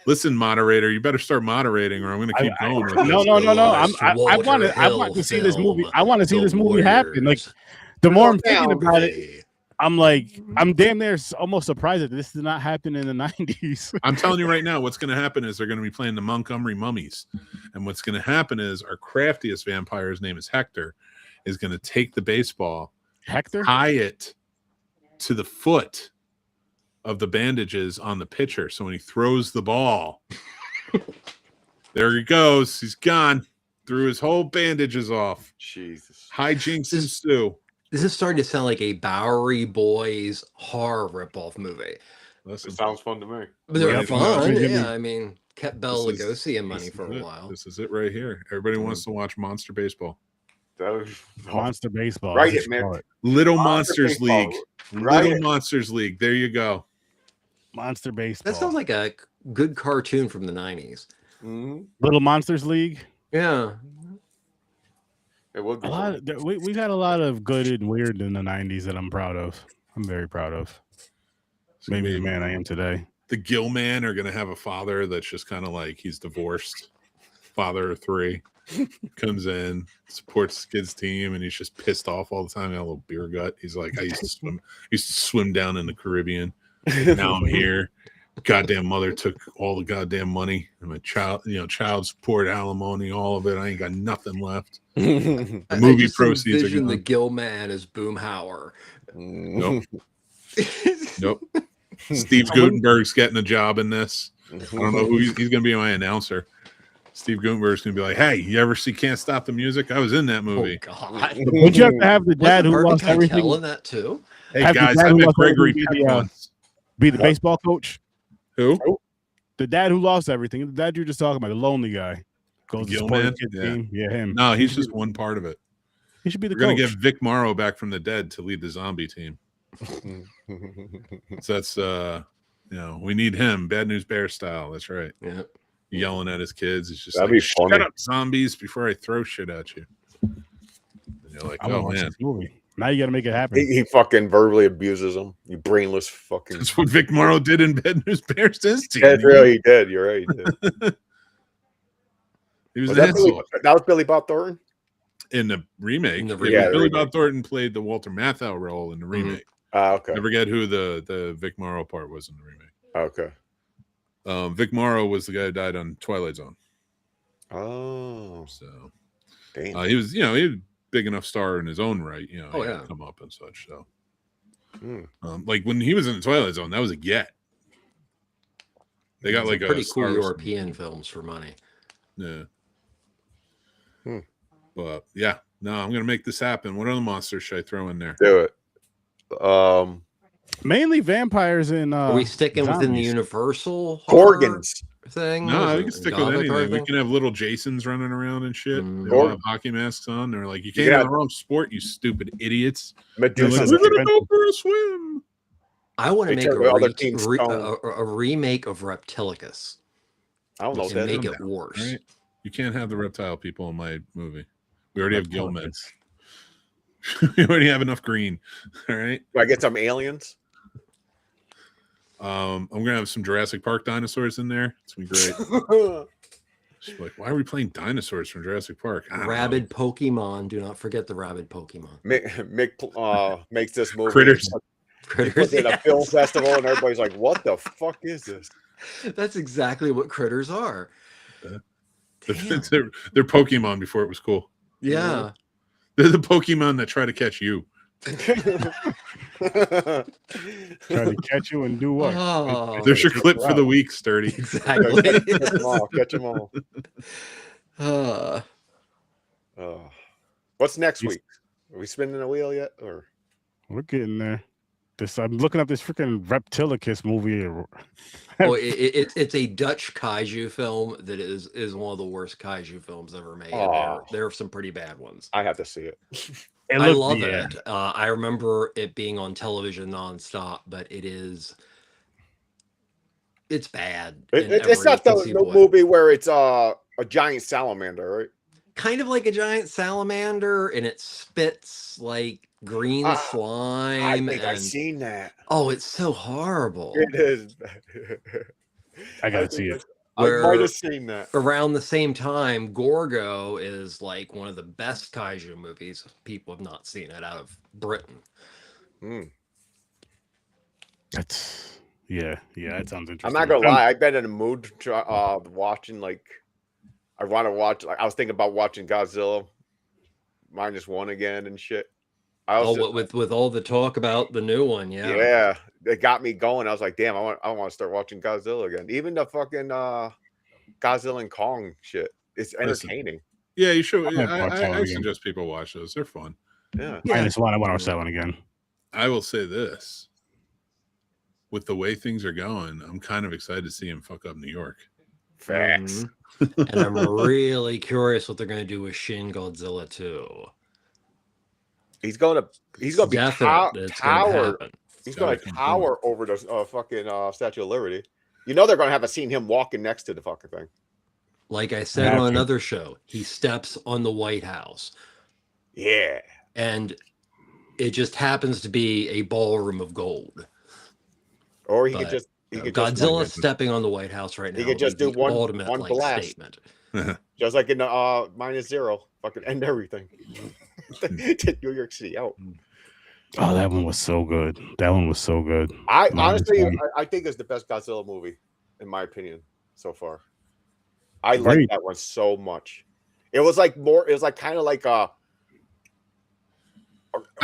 Listen, moderator, you better start moderating, or I'm gonna keep going. With No. this. I want to see this movie. I want to see this movie happen. Like the more I'm thinking about it, I'm like, I'm damn near almost surprised that this did not happen in the 90s. I'm telling you right now, what's going to happen is they're going to be playing the Montgomery Mummies. And what's going to happen is our craftiest vampire, his name is Hector, is going to take the baseball, Hector? tie it to the foot of the bandages on the pitcher. So when he throws the ball, there he goes. He's gone. Threw his whole bandages off. Jesus. Hijinks ensue. This is starting to sound like a Bowery Boys horror ripoff movie. Listen, It sounds fun to me. But they're Right. fun. Yeah. Yeah, I mean, kept Bela This is- Lugosi in money this for is a it. while. This is it right here. Everybody wants to watch Monster Baseball. That was Monster Baseball. Right, that's what you man. call it. Little Monster Monsters Baseball. League. Right. Little Monsters League. There you go. Monster Baseball. That sounds like a good cartoon from the 90s. Mhm. Little Monsters League. Yeah. It would be A lot. We got a lot of good and weird in the 90s that I'm proud of. I'm very proud of. Maybe the man I am today. The Gilman are going to have a father that's just kind of like he's divorced, father of three, comes in, supports the kids' team, and he's just pissed off all the time. Got a little beer gut. He's like, I used to swim down in the Caribbean. Now I'm here. Goddamn mother took all the goddamn money and my child support, alimony, all of it. I ain't got nothing left. The I movie just proceeds are envision the gone. Gilman as Boomhauer. Nope. Nope. Steve Gutenberg's getting a job in this. I don't know who he's going to be my announcer. Steve Gutenberg's going to be like, hey, you ever see Can't Stop the Music? I was in that movie. Oh, God. Would you have to have the dad who Wasn't lost Harvey Keitel everything in that too? Hey, have the guys, dad I who met lost Gregory everything Peck be the, once. be the baseball coach? Who? The dad who lost everything. The dad you're just talking about, the lonely guy. Goes to support Gilman? the kid's Yeah. team. Yeah, him. No, he's just one part of it. He should be the We're going coach. to get Vic Morrow back from the dead to lead the zombie team. So that's, we need him. Bad News Bear style. That's right. Yeah. Yelling at his kids. He's just That'd like, be shut funny. up, zombies, before I throw shit at you. And you're like, I'm gonna oh, watch man. this movie. Now you got to make it happen. he fucking verbally abuses them. You brainless fucking. That's what Vic Morrow did in Bad News Bears to his team. That's really he did. You're right. He did. He was Was an that, Billy, asshole. that was Billy Bob Thornton? In the remake. In the Billy remake. Bob Thornton played the Walter Matthau role in the remake. Okay. I forget who the Vic Morrow part was in the remake. Okay. Vic Morrow was the guy who died on Twilight Zone. Oh, So damn. he was a big enough star in his own right. Oh, he had yeah. to come up and such. So, Hmm. like when he was in the Twilight Zone, that was a get. They got like pretty a cool Star- European films for money. Yeah. Hmm. But yeah, no, I'm gonna make this happen. What other monsters should I throw in there? Do it. Mainly vampires and Are we sticking within the zombies. Universal horror Gorgons. thing? No, Is we it can stick with Gothic anything. horror We thing? can have little Jasons running around and shit. Mm. They all have hockey masks on. They're like, you can't Yeah. have the wrong sport, you stupid idiots. They're Medusa. like, we're gonna go for a swim. I want to They make turn the other team's a stone. remake of Reptilicus I don't know what and that make is. it worse. Right? You can't have the reptile people in my movie. We already have Gilman. We already have enough green. All right. Do I get some aliens? I'm gonna have some Jurassic Park dinosaurs in there. It's gonna be great. She's like, why are we playing dinosaurs from Jurassic Park? I don't know. Rabid Pokemon. Do not forget the rabid Pokemon. Mick makes this movie. Critters. He Critters. puts it at a yes. film festival, and everybody's like, "What the fuck is this?" That's exactly what critters are. Damn. They're Pokemon before it was cool. Yeah. They're the Pokemon that try to catch you. Try to catch you and do what? Oh, There's your clip for the week, Sturdy. exactly. Catch them all. Catch them all. What's next week? Are we spinning the wheel yet? Or We're getting there. I'm looking up this freaking Reptilicus movie. Oh, it's a Dutch kaiju film that is one of the worst kaiju films ever made. Oh. There are some pretty bad ones. I have to see it. I love it. I remember it being on television nonstop, but it's bad. It's not the movie where it's a giant salamander, right? Kind of like a giant salamander, and it spits like green slime. I think I've seen that. Oh, it's so horrible. It is. I gotta see it. I might have seen that. Around the same time, Gorgo is like one of the best kaiju movies. People have not seen it out of Britain. That's yeah, that sounds interesting. I'm not gonna lie, I've been in a mood watching like I want to watch. Like I was thinking about watching Godzilla -1 again and shit. With all the talk about the new one, yeah, it got me going. I was like, damn, I want to start watching Godzilla again. Even the fucking Godzilla and Kong shit. It's entertaining. Yeah, you should. I suggest people watch those. They're fun. Yeah. I want to watch that one again. I will say this: with the way things are going, I'm kind of excited to see him fuck up New York. Facts. And I'm really curious what they're going to do with Shin Godzilla 2. He's gonna be Definitely, tower. He's gonna tower over the fucking Statue of Liberty. You know they're gonna have a scene him walking next to the fucking thing. Like I said on another show, he steps on the White House. Yeah. And it just happens to be a ballroom of gold. Or he could just Godzilla stepping on the White House right now. He could just do one ultimate blast statement. Just like in the -0, fucking end everything. Take New York City out. Oh, that one was so good. I honestly, I think it's the best Godzilla movie, in my opinion, so far. I like that one so much. It was like kind of like I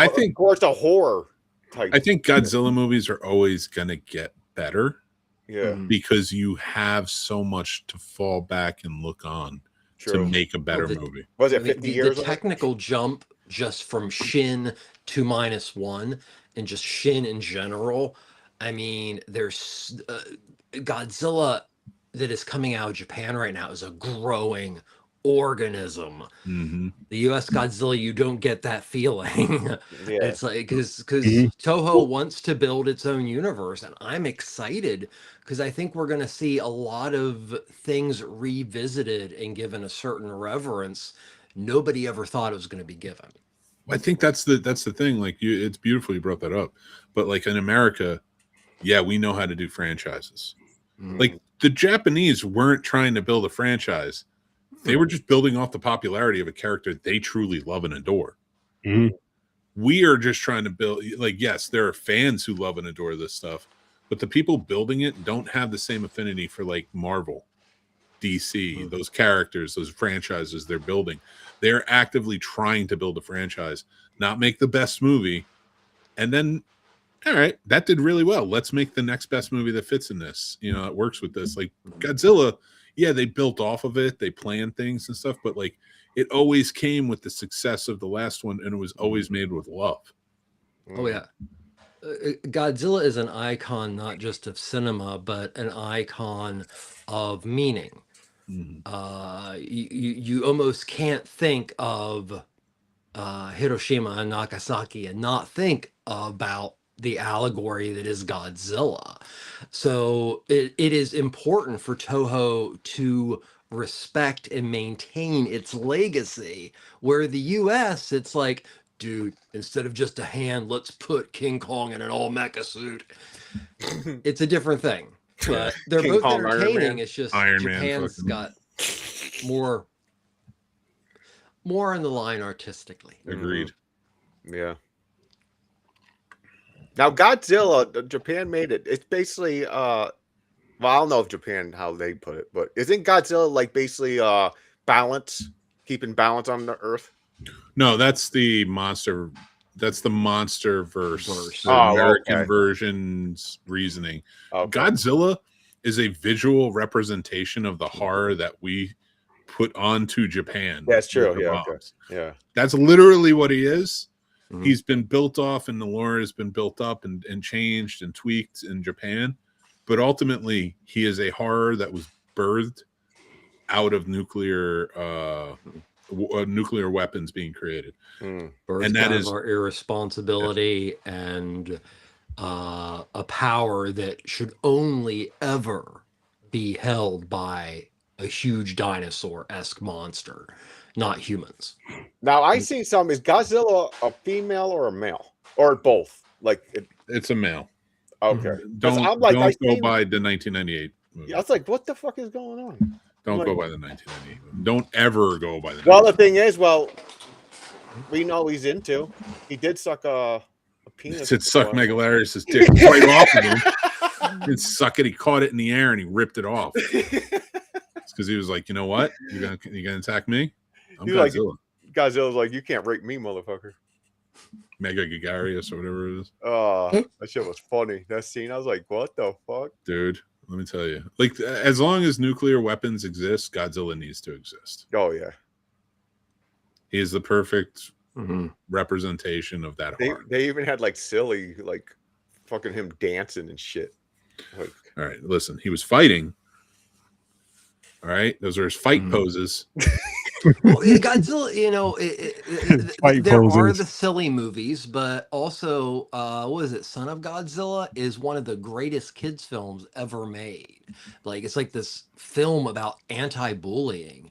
think, of course, a horror type. I think Godzilla movies are always gonna get better. Yeah. Because you have so much to fall back and look on to make a better movie. Was it 50 years? The technical jump just from Shin to -1 and just Shin in general. I mean, there's Godzilla that is coming out of Japan right now is a growing organism. The US Godzilla, you don't get that feeling. It's like because Toho wants to build its own universe, and I'm excited because I think we're going to see a lot of things revisited and given a certain reverence nobody ever thought it was going to be given. I think that's the thing. Like it's beautiful you brought that up, but like in America, yeah, we know how to do franchises. Like the Japanese weren't trying to build a franchise. They were just building off the popularity of a character they truly love and adore. We are just trying to build, like, yes, there are fans who love and adore this stuff, but the people building it don't have the same affinity for like Marvel, DC, those characters, those franchises they're building. They're actively trying to build a franchise, not make the best movie. And then, all right, that did really well. Let's make the next best movie that fits in this. You know, it works with this. Like Godzilla, yeah, they built off of it. They planned things and stuff, but like it always came with the success of the last one, and it was always made with love. Oh yeah, Godzilla is an icon not just of cinema, but an icon of meaning. You almost can't think of Hiroshima and Nagasaki and not think about the allegory that is Godzilla. So it is important for Toho to respect and maintain its legacy, where the US, it's like, dude, instead of just a hand, let's put King Kong in an all mecha suit. It's a different thing, but they're King both Kong, Iron entertaining. Man. It's just Iron Man Japan's fucking- got more in the line artistically. Agreed. Yeah. Now Godzilla, Japan made it. It's basically well, I don't know if Japan how they put it, but isn't Godzilla like basically balance, keeping balance on the earth? No, that's the monster. That's the monster verse. The Oh, American okay. version's reasoning. Okay. Godzilla is a visual representation of the horror that we put onto Japan. That's true. with the Yeah. Okay. bombs. Yeah. That's literally what he is. Mhm. He's been built off, and the lore has been built up and changed and tweaked in Japan. But ultimately, he is a horror that was birthed out of nuclear weapons being created. Hmm. Birth And that out of is- our irresponsibility and a power that should only ever be held by a huge dinosaur-esque monster, not humans. Now I see some. Is Godzilla a female or a male or both? Like, It's a male. okay. Don't, I'm like, I don't go seen- by the 1998 movie. Yeah, I was like, what the fuck is going on? Don't like- go by the 1998 movie. Don't ever go by the Well, the thing is, we know he's into. He did suck a penis. It sucked before. Megalarius' dick right off of him. He'd suck it. He caught it in the air and he ripped it off. It's because he was like, you know what? You gonna attack me? I'm He's like- Godzilla. Godzilla's like, you can't rape me, motherfucker. Mega Gagarius or whatever it is. That shit was funny. That scene, I was like, what the fuck? Dude, let me tell you. Like, as long as nuclear weapons exist, Godzilla needs to exist. Oh yeah. He is the perfect Mhm. representation of that They horror. they even had like silly, like fucking him dancing and shit. Like, All right, listen. He was fighting. All right, those are his fight Mhm. poses. Well, yeah, Godzilla, Fight there are poses. the silly movies, but also, what is it? Son of Godzilla is one of the greatest kids' films ever made. Like, it's like this film about anti-bullying.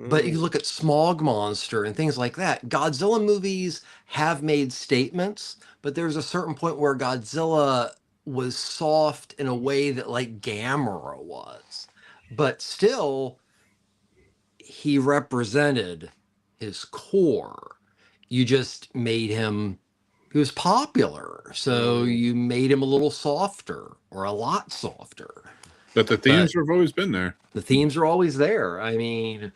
But you look at Smog Monster and things like that. Godzilla movies have made statements, but there's a certain point where Godzilla was soft in a way that like Gamera was. But still, he represented his core. You just made him, he was popular. So you made him a little softer or a lot softer. But the themes have always been there. The themes are always there. I mean,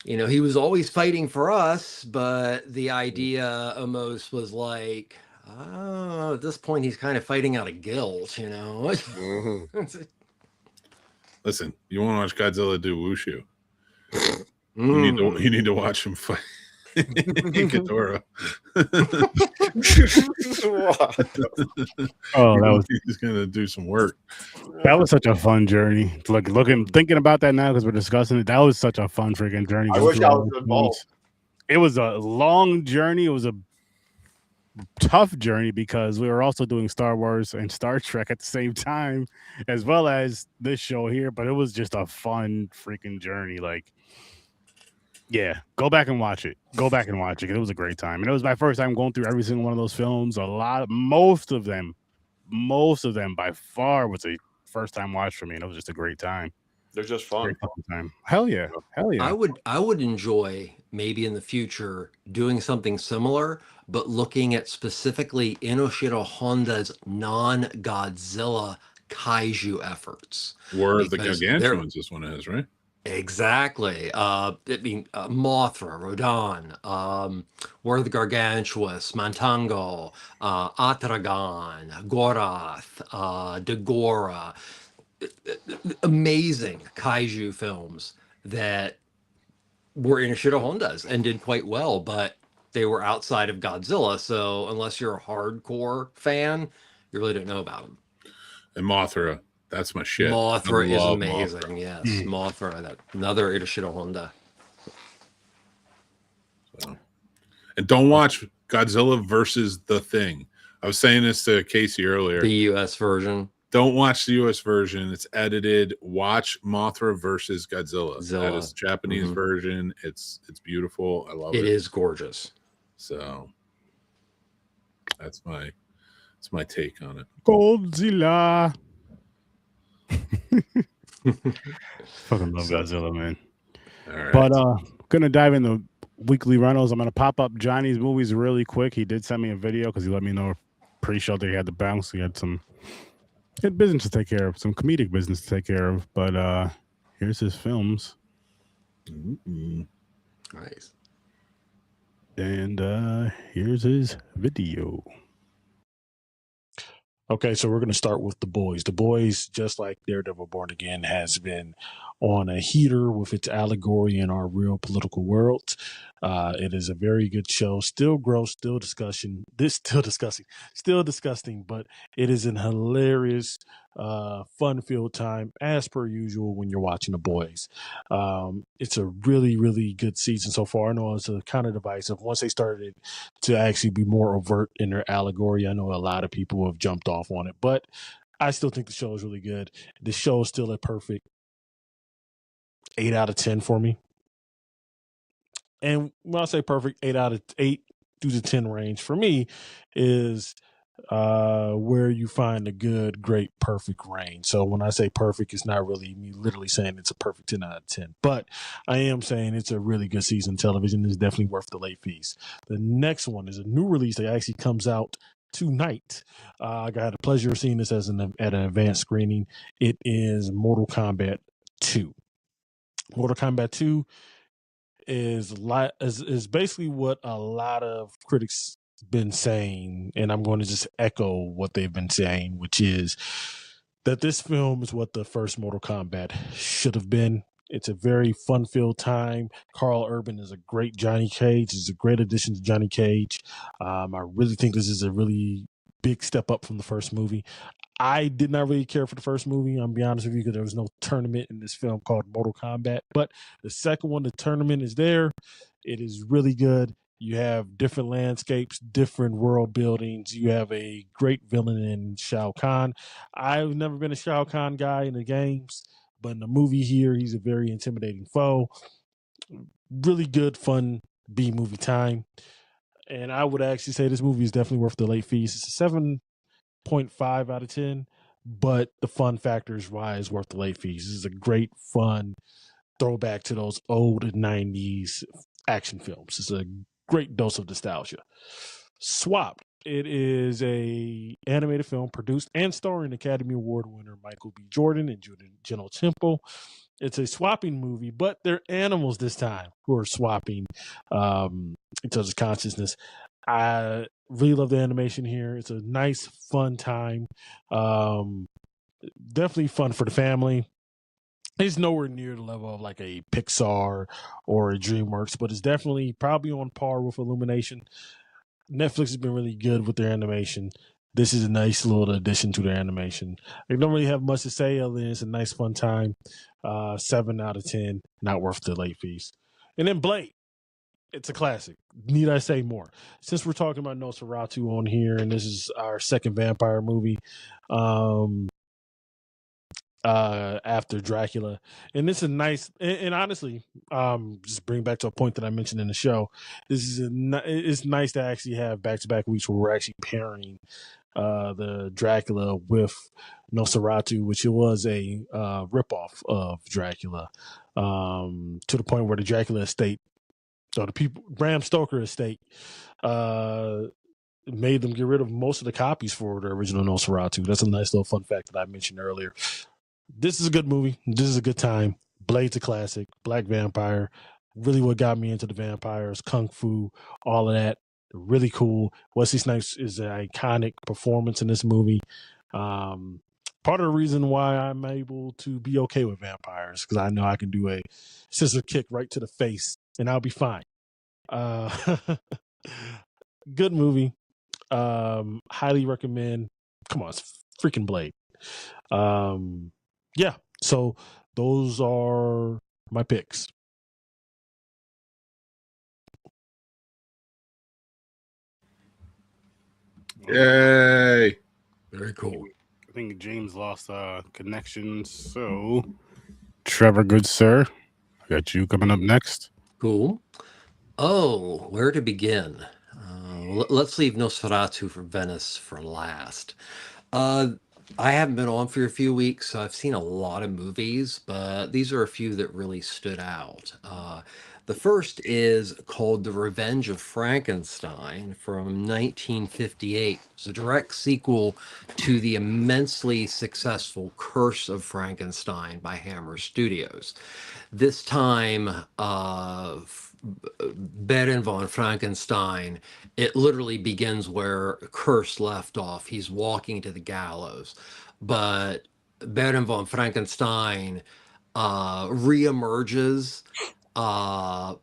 he was always fighting for us, but the idea almost was like, oh, at this point, he's kind of fighting out of guilt, mhm. Listen, you want to watch Godzilla do wushu? Mm. You need to watch him fight Ghidorah. Oh, that was He's gonna do some work. such a fun journey. Thinking about that now because we're discussing it. That was such a fun freaking journey. I going wish through I all was those involved. films. It was a long journey. It was a tough journey because we were also doing Star Wars and Star Trek at the same time, as well as this show here. But it was just a fun freaking journey. Like, yeah, go back and watch it. Go back and watch it. It was a great time, and it was my first time going through every single one of those films. Most of them by far was a first time watch for me, and it was just a great time. They're just fun. Great fucking time. Hell yeah. I would enjoy maybe in the future doing something similar, but looking at specifically Inoshiro Honda's non-Godzilla kaiju efforts. War of the Because Gargantuans is one of his, right? Exactly. Mothra, Rodan, War of the Gargantuous, Mantango, Atragan, Gorath, Dagora. Amazing kaiju films that were Inoshiro Honda's and did quite well, but they were outside of Godzilla. So unless you're a hardcore fan, you really don't know about them. And Mothra, that's my shit. Mothra I is love amazing. Mothra. Yes, Mothra, another Inoshiro Honda. So. And don't watch Godzilla versus the Thing. I was saying this to Casey earlier. The US version. Don't watch the US version. It's edited. Watch Mothra versus Godzilla. That Zilla. is the Japanese Mhm. version. It's beautiful. I love it. It is gorgeous. So that's my take on it. Godzilla. Fucking love Godzilla, man. All right. But gonna dive into weekly rentals. I'm gonna pop up Johnny's movies really quick. He did send me a video because he let me know pre-show that he had to bounce. He had business to take care of, some comedic business to take care of. But here's his films. Nice. And here's his video. Okay, so we're going to start with The Boys. The Boys, just like Daredevil Born Again, has been on a heater with its allegory in our real political world. It is a very good show. Still gross, still disgusting, but it is an hilarious, fun-filled time, as per usual, when you're watching The Boys. It's a really, really good season so far. I know it's a kind of divisive. Once they started to actually be more overt in their allegory, I know a lot of people have jumped off on it, but I still think the show is really good. The show is still a perfect 8 out of 10 for me. And when I say perfect, 8 through the 10 range for me is where you find a good, great, perfect range. So when I say perfect, it's not really me literally saying it's a perfect 10 out of 10, but I am saying it's a really good season of television. It's definitely worth the late fees. The next one is a new release that actually comes out tonight. I got the pleasure of seeing this at an advanced screening. It is Mortal Kombat 2. Mortal Kombat 2 is basically what a lot of critics been saying, and I'm going to just echo what they've been saying, which is that this film is what the first Mortal Kombat should have been. It's a very fun-filled time. Carl Urban is a great Johnny Cage. It's a great addition to Johnny Cage. I really think this is a really big step up from the first movie. I did not really care for the first movie, I'm be honest with you, because there was no tournament in this film called Mortal Kombat. But the second one, the tournament is there. It is really good. You have different landscapes, different world buildings. You have a great villain in Shao Kahn. I've never been a Shao Kahn guy in the games, but in the movie here, he's a very intimidating foe. Really good, fun B-movie time. And I would actually say this movie is definitely worth the late fees. It's a 7.5 out of 10, but the fun factor is why it's worth the late fees. This is a great, fun throwback to those old 90s action films. It's a great dose of nostalgia. Swapped. It is a animated film produced and starring Academy Award winner Michael B. Jordan and Juno Temple. It's a swapping movie, but they're animals this time who are swapping in terms of consciousness. I really love the animation here. It's a nice, fun time. Definitely fun for the family. It's nowhere near the level of like a Pixar or a DreamWorks, but it's definitely probably on par with Illumination. Netflix has been really good with their animation. This is a nice little addition to their animation. They don't really have much to say other than it's a nice, fun time. 7 out of 10, not worth the late fees. And then Blade. It's a classic. Need I say more? Since we're talking about Nosferatu on here, and this is our second vampire movie after Dracula, and this is nice. And honestly, just bring back to a point that I mentioned in the show. It's nice to actually have back-to-back weeks where we're actually pairing the Dracula with Nosferatu, which it was a ripoff of Dracula, to the point where the Dracula estate, so the people, Bram Stoker estate, made them get rid of most of the copies for the original Nosferatu. That's a nice little fun fact that I mentioned earlier. This is a good movie. This is a good time. Blade's a classic. Black vampire. Really what got me into the vampires, kung fu, all of that. Really cool. Wesley Snipes is an iconic performance in this movie. Part of the reason why I'm able to be okay with vampires, because I know I can do a scissor kick right to the face and I'll be fine. Good movie. Highly recommend. Come on, it's freaking Blade. Yeah, so those are my picks. Yay! Very cool. I think James lost connection, so Trevor, good sir, I got you coming up next. Cool. Oh, where to begin? let's leave Nosferatu for Venice for last. Uh, I haven't been on for a few weeks, so I've seen a lot of movies, but these are a few that really stood out. The first is called The Revenge of Frankenstein from 1958. It's a direct sequel to the immensely successful Curse of Frankenstein by Hammer Studios. This time, Baron von Frankenstein, it literally begins where Curse left off. He's walking to the gallows, but Baron von Frankenstein reemerges uh,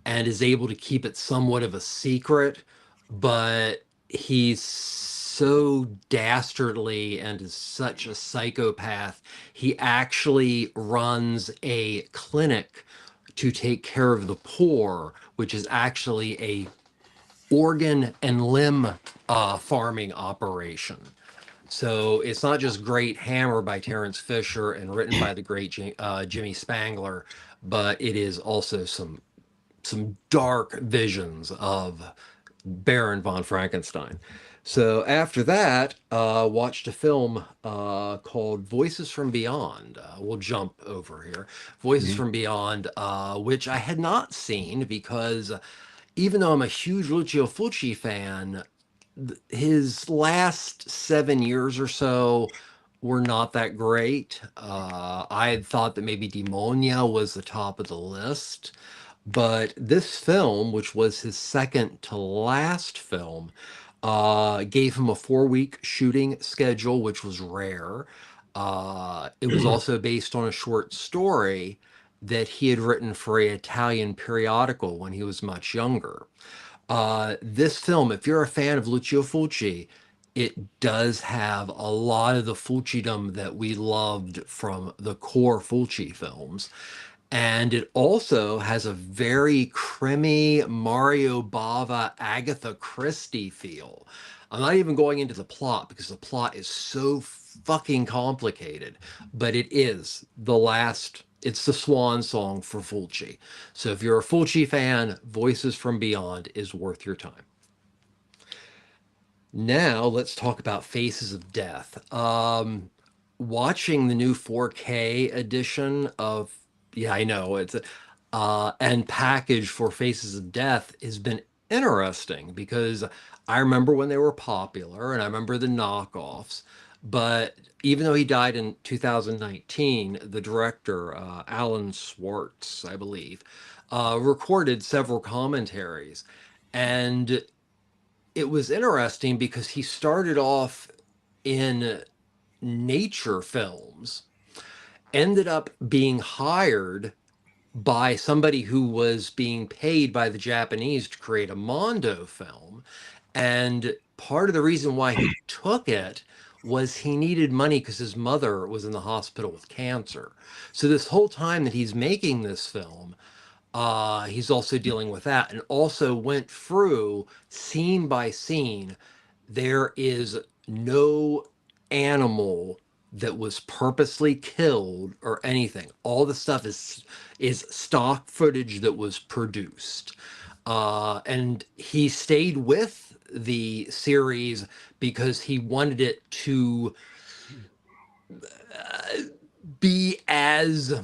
and is able to keep it somewhat of a secret, but he's so dastardly and is such a psychopath. He actually runs a clinic to take care of the poor, which is actually a organ and limb farming operation. So it's not just Great Hammer by Terence Fisher and written by the great Jimmy Spangler, but it is also some dark visions of Baron von Frankenstein. So after that, watched a film called Voices from Beyond. We'll jump over here. Voices from Beyond, which I had not seen because even though I'm a huge Lucio Fulci fan, his last 7 years or so were not that great. I had thought that maybe Demonia was the top of the list. But this film, which was his second to last film, gave him a 4-week shooting schedule, which was rare. It was also based on a short story that he had written for an Italian periodical when he was much younger. This film, if you're a fan of Lucio Fulci, it does have a lot of the Fulcidom that we loved from the core Fulci films. And it also has a very crimmy Mario Bava, Agatha Christie feel. I'm not even going into the plot because the plot is so fucking complicated, but it's the swan song for Fulci. So if you're a Fulci fan, Voices from Beyond is worth your time. Now let's talk about Faces of Death. Watching the new 4K edition of, yeah, I know it's and package for Faces of Death has been interesting because I remember when they were popular and I remember the knockoffs. But even though he died in 2019, the director, Alan Swartz, I believe, recorded several commentaries. And it was interesting because he started off in nature films, ended up being hired by somebody who was being paid by the Japanese to create a Mondo film. And part of the reason why he took it was he needed money because his mother was in the hospital with cancer. So this whole time that he's making this film, he's also dealing with that and also went through scene by scene. There is no animal that was purposely killed or anything. All the stuff is stock footage that was produced. And he stayed with the series because he wanted it to be as...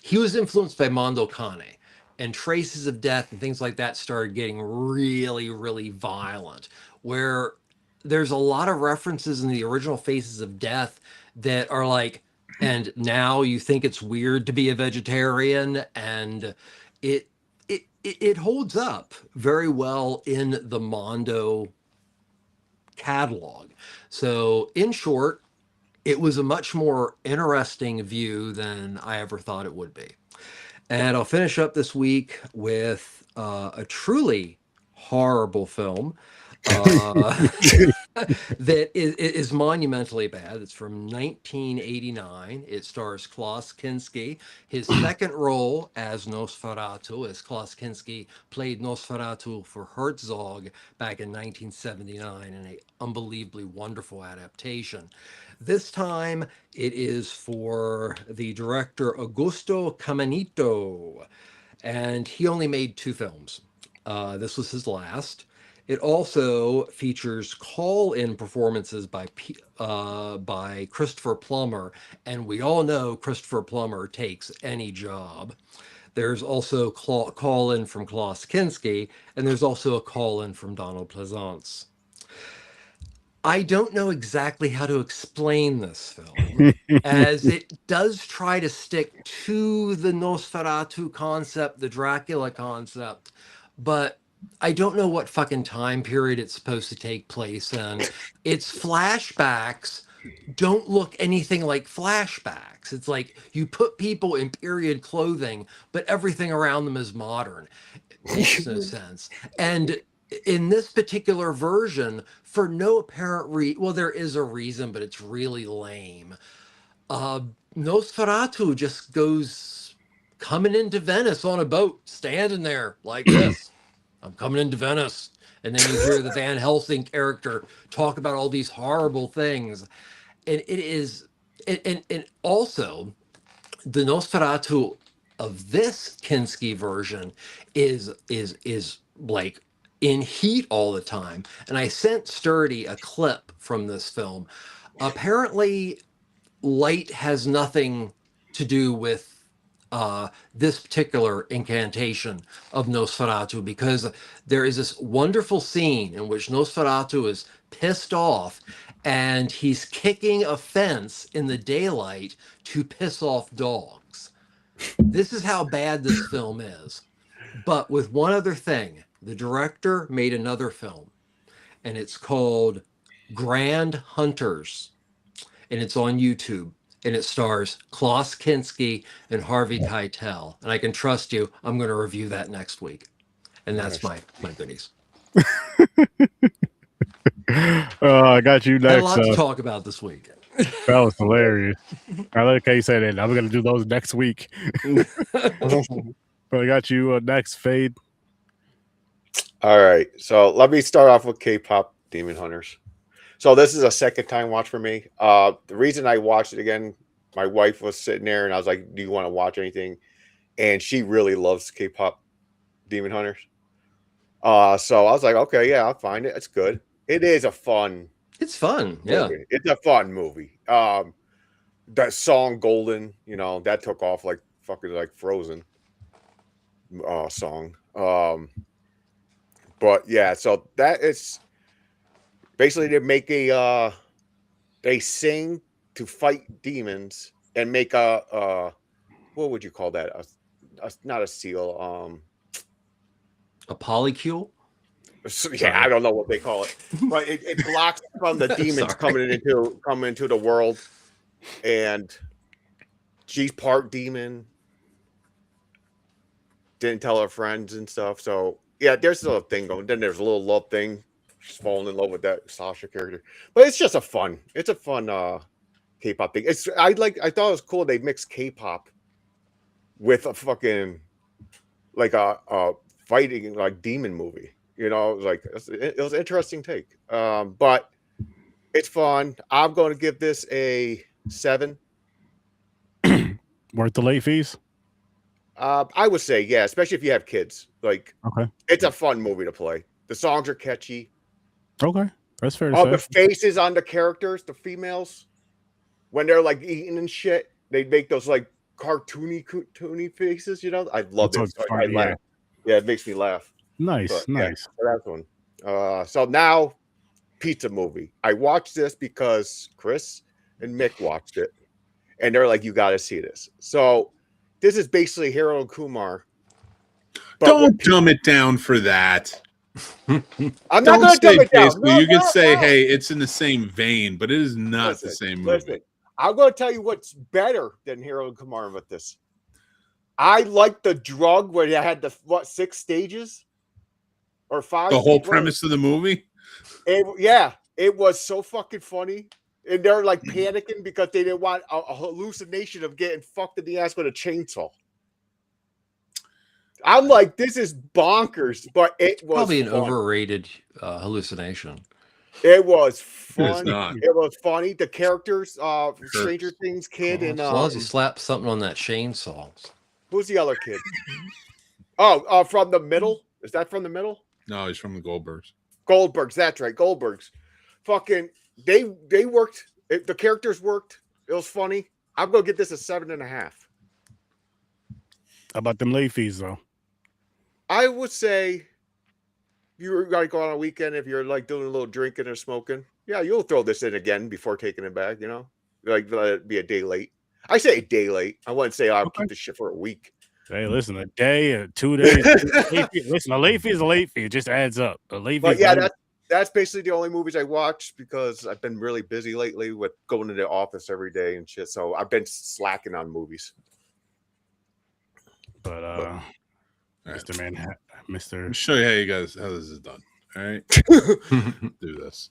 He was influenced by Mondo Cane, and Traces of Death and things like that started getting really, really violent, where there's a lot of references in the original Faces of Death that are like, and now you think it's weird to be a vegetarian, and it holds up very well in the Mondo catalog. So in short, it was a much more interesting view than I ever thought it would be. And I'll finish up this week with a truly horrible film that is monumentally bad. It's from 1989. It stars Klaus Kinski. His second role as Nosferatu, as Klaus Kinski played Nosferatu for Herzog back in 1979 in an unbelievably wonderful adaptation. This time it is for the director Augusto Caminito, and he only made 2 films. This was his last. It also features call-in performances by Christopher Plummer, and we all know Christopher Plummer takes any job. There's also call-in from Klaus Kinski, and there's also a call-in from Donald Pleasance. I don't know exactly how to explain this film, as it does try to stick to the Nosferatu concept, the Dracula concept, but I don't know what fucking time period it's supposed to take place in. Its flashbacks don't look anything like flashbacks. It's like you put people in period clothing, but everything around them is modern. It makes no sense. And in this particular version, for no apparent well, there is a reason, but it's really lame. Nosferatu just goes coming into Venice on a boat, standing there like this. I'm coming into Venice. And then you hear the Van Helsing character talk about all these horrible things. And it is, and also the Nosferatu of this Kinski version is like in heat all the time. And I sent Sturdy a clip from this film. Apparently, light has nothing to do with this particular incantation of Nosferatu, because there is this wonderful scene in which Nosferatu is pissed off and he's kicking a fence in the daylight to piss off dogs. This is how bad this film is. But with one other thing, the director made another film, and it's called Grand Hunters, and it's on YouTube, and it stars Klaus Kinski and Harvey Keitel. And I can trust you, I'm going to review that next week. And that's my goodies. I got you I had a next. lot to talk about this week. That was hilarious. I like how you said it. I'm going to do those next week. But I got you next, Fade. All right. So let me start off with K-pop Demon Hunters. So this is a second time watch for me. The reason I watched it again, my wife was sitting there and I was like, do you want to watch anything? And she really loves K-pop Demon Hunters. So I was like, okay, yeah, I'll find it. It's good. It is a fun. It's fun. Movie. Yeah. It's a fun movie. That song Golden, that took off like fucking like Frozen song. But yeah, so that is basically they make they sing to fight demons and make a what would you call that? Not a seal. A polycule? Yeah, I don't know what they call it, but it blocks from the demons coming into the world, and she's part demon. Didn't tell her friends and stuff, so yeah, there's a little thing going. Then there's a little love thing. She's falling in love with that Sasha character, but it's just a fun K-pop thing. I thought it was cool they mixed K-pop with a fucking like a fighting like demon movie. It was an interesting take. But it's fun. I'm going to give this a 7. Worth the late fees? I would say, yeah, especially if you have kids. Like, okay, it's a fun movie to play. The songs are catchy. Okay, that's fair to All say. the faces on the characters, the females, when they're like eating and shit, they make those like cartoony faces. I love it. So I laugh. Yeah, it makes me laugh. Nice. Yeah, so that's one. So now, pizza movie. I watched this because Chris and Mick watched it, and they're like, "You got to see this." So this is basically Harold Kumar. Don't dumb it down for that. I'm not going to dumb it down. No, you can say, "Hey, it's in the same vein," but it is not the same movie. Listen, I'm going to tell you what's better than Harold Kumar with this. I like the drug where they had 6 stages. Or 5. The whole premise of the movie? It was so fucking funny. And they're like panicking because they didn't want a hallucination of getting fucked in the ass with a chainsaw. I'm like, this is bonkers, but it was probably an fun. overrated hallucination. It was fun. It was funny. The characters, Stranger Things kid, and as long as you slap something on that chainsaw. Who's the other kid? From the middle? Is that from the middle? No, he's from the Goldbergs. Goldbergs. That's right, Goldbergs. Fucking, they worked. The characters worked. It was funny. I'm gonna get this a 7.5. How about them late fees though? I would say you gotta go on a weekend if you're like doing a little drinking or smoking. Yeah, you'll throw this in again before taking it back. You know, like let it be a day late. I say a day late. I wouldn't say I'll keep this shit for a week. Hey, listen, a day or 2 days. Listen, a late fee is a late fee. It just adds up. A late fee. But yeah, that's basically the only movies I watch because I've been really busy lately with going to the office every day and shit. So I've been slacking on movies. But Mr. Manhattan, Mr. I'll show you how this is done. All right. Do this.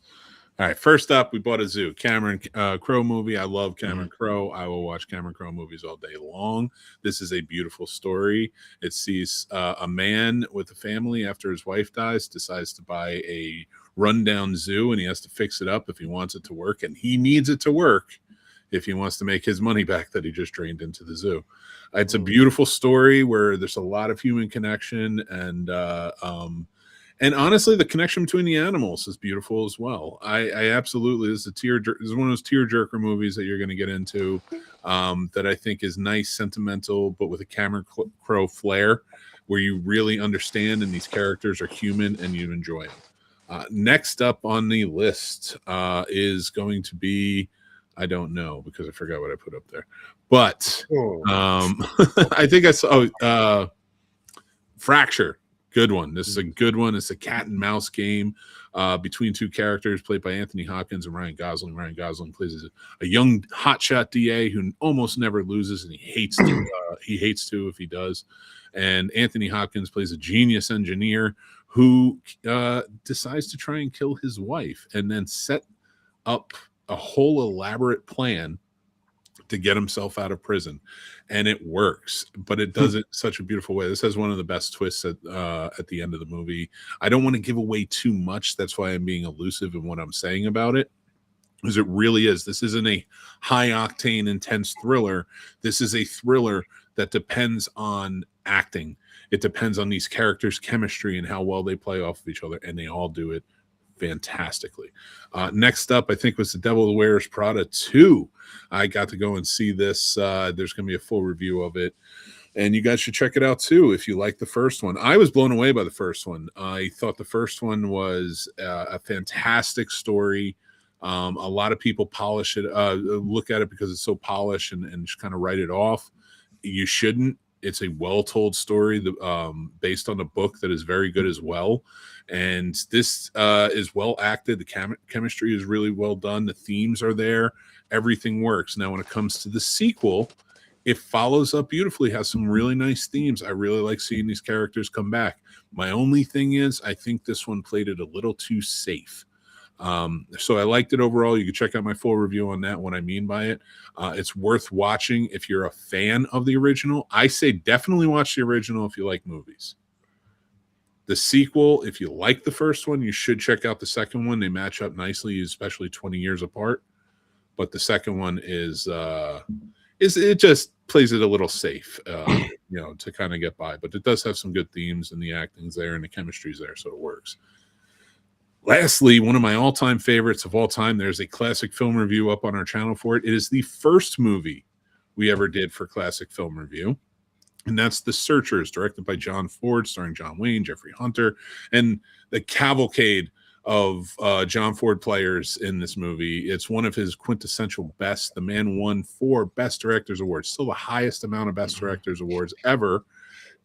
All right. First up, we bought a zoo. Cameron Crowe movie. I love Cameron Crowe. I will watch Cameron Crowe movies all day long. This is a beautiful story. It sees a man with a family after his wife dies, decides to buy a rundown zoo, and he has to fix it up if he wants it to work. And he needs it to work if he wants to make his money back that he just drained into the zoo. It's a beautiful story where there's a lot of human connection, and honestly, the connection between the animals is beautiful as well. I absolutely, this is one of those tearjerker movies that you're going to get into that I think is nice, sentimental, but with a Cameron Crowe flair where you really understand and these characters are human and you enjoy them. Next up on the list is going to be, I don't know because I forgot what I put up there, but I think I saw Fracture. Good one. This is a good one. It's a cat and mouse game between two characters played by Anthony Hopkins and Ryan Gosling. Ryan Gosling plays a young hotshot DA who almost never loses, and he hates to if he does. And Anthony Hopkins plays a genius engineer who decides to try and kill his wife and then set up a whole elaborate plan to get himself out of prison, and it works, but it does it such a beautiful way. This has one of the best twists at the end of the movie. I don't want to give away too much. That's why I'm being elusive in what I'm saying about it, because it really is. This isn't a high octane, intense thriller. This is a thriller that depends on acting. It depends on these characters' chemistry and how well they play off of each other, and they all do it fantastically. Next up, I think, was The Devil Wears Prada 2. I got to go and see this. There's going to be a full review of it, and you guys should check it out too if you like the first one. I was blown away by the first one. I thought the first one was a fantastic story. A lot of people polish it, look at it because it's so polished and just kind of write it off. You shouldn't. It's a well-told story based on a book that is very good as well. And this is well acted. The chemistry is really well done. The themes are there. Everything works. Now, when it comes to the sequel, it follows up beautifully, has some really nice themes. I really like seeing these characters come back. My only thing is, I think this one played it a little too safe. So I liked it overall. You can check out my full review on that, what I mean by it. It's worth watching if you're a fan of the original. I say definitely watch the original if you like movies. The sequel, if you like the first one, you should check out the second one. They match up nicely, especially 20 years apart. But the second one is it just plays it a little safe, to kind of get by. But it does have some good themes, and the acting's there, and the chemistry's there, so it works. Lastly, one of my all-time favorites of all time, there's a classic film review up on our channel for it. It is the first movie we ever did for Classic Film Review, and that's The Searchers, directed by John Ford, starring John Wayne, Jeffrey Hunter, and the cavalcade of John Ford players in this movie. It's one of his quintessential best. The man won 4 Best Directors Awards, still the highest amount of Best Directors Awards ever,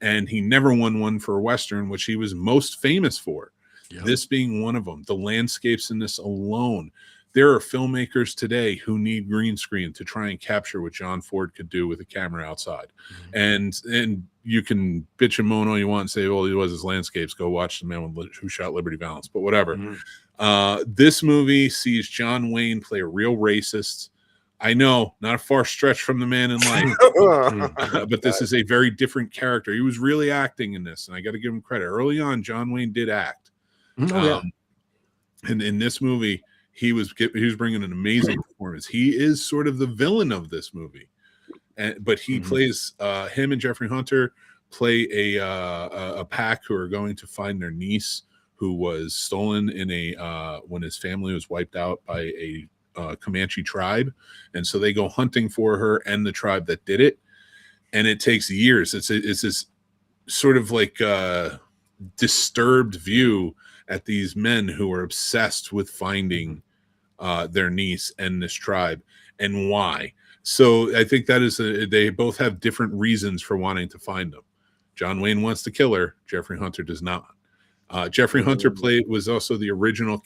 and he never won one for a Western, which he was most famous for. Yep. This being one of them. The landscapes in this alone. There are filmmakers today who need green screen to try and capture what John Ford could do with a camera outside. Mm-hmm. And you can bitch and moan all you want and say, well, it was his landscapes. Go watch The Man Who Shot Liberty Valance. But whatever. Mm-hmm. This movie sees John Wayne play a real racist. I know, not a far stretch from the man in life, but this is a very different character. He was really acting in this, and I got to give him credit. Early on, John Wayne did act. And in this movie, he was bringing an amazing performance. He is sort of the villain of this movie, but he plays him and Jeffrey Hunter play a pack who are going to find their niece who was stolen in a when his family was wiped out by a Comanche tribe, and so they go hunting for her and the tribe that did it, and it takes years. It's this sort of like disturbed view at these men who are obsessed with finding their niece and this tribe and why. So I think that is they both have different reasons for wanting to find them. John Wayne wants to kill her. Jeffrey Hunter does not. Jeffrey Hunter was also the original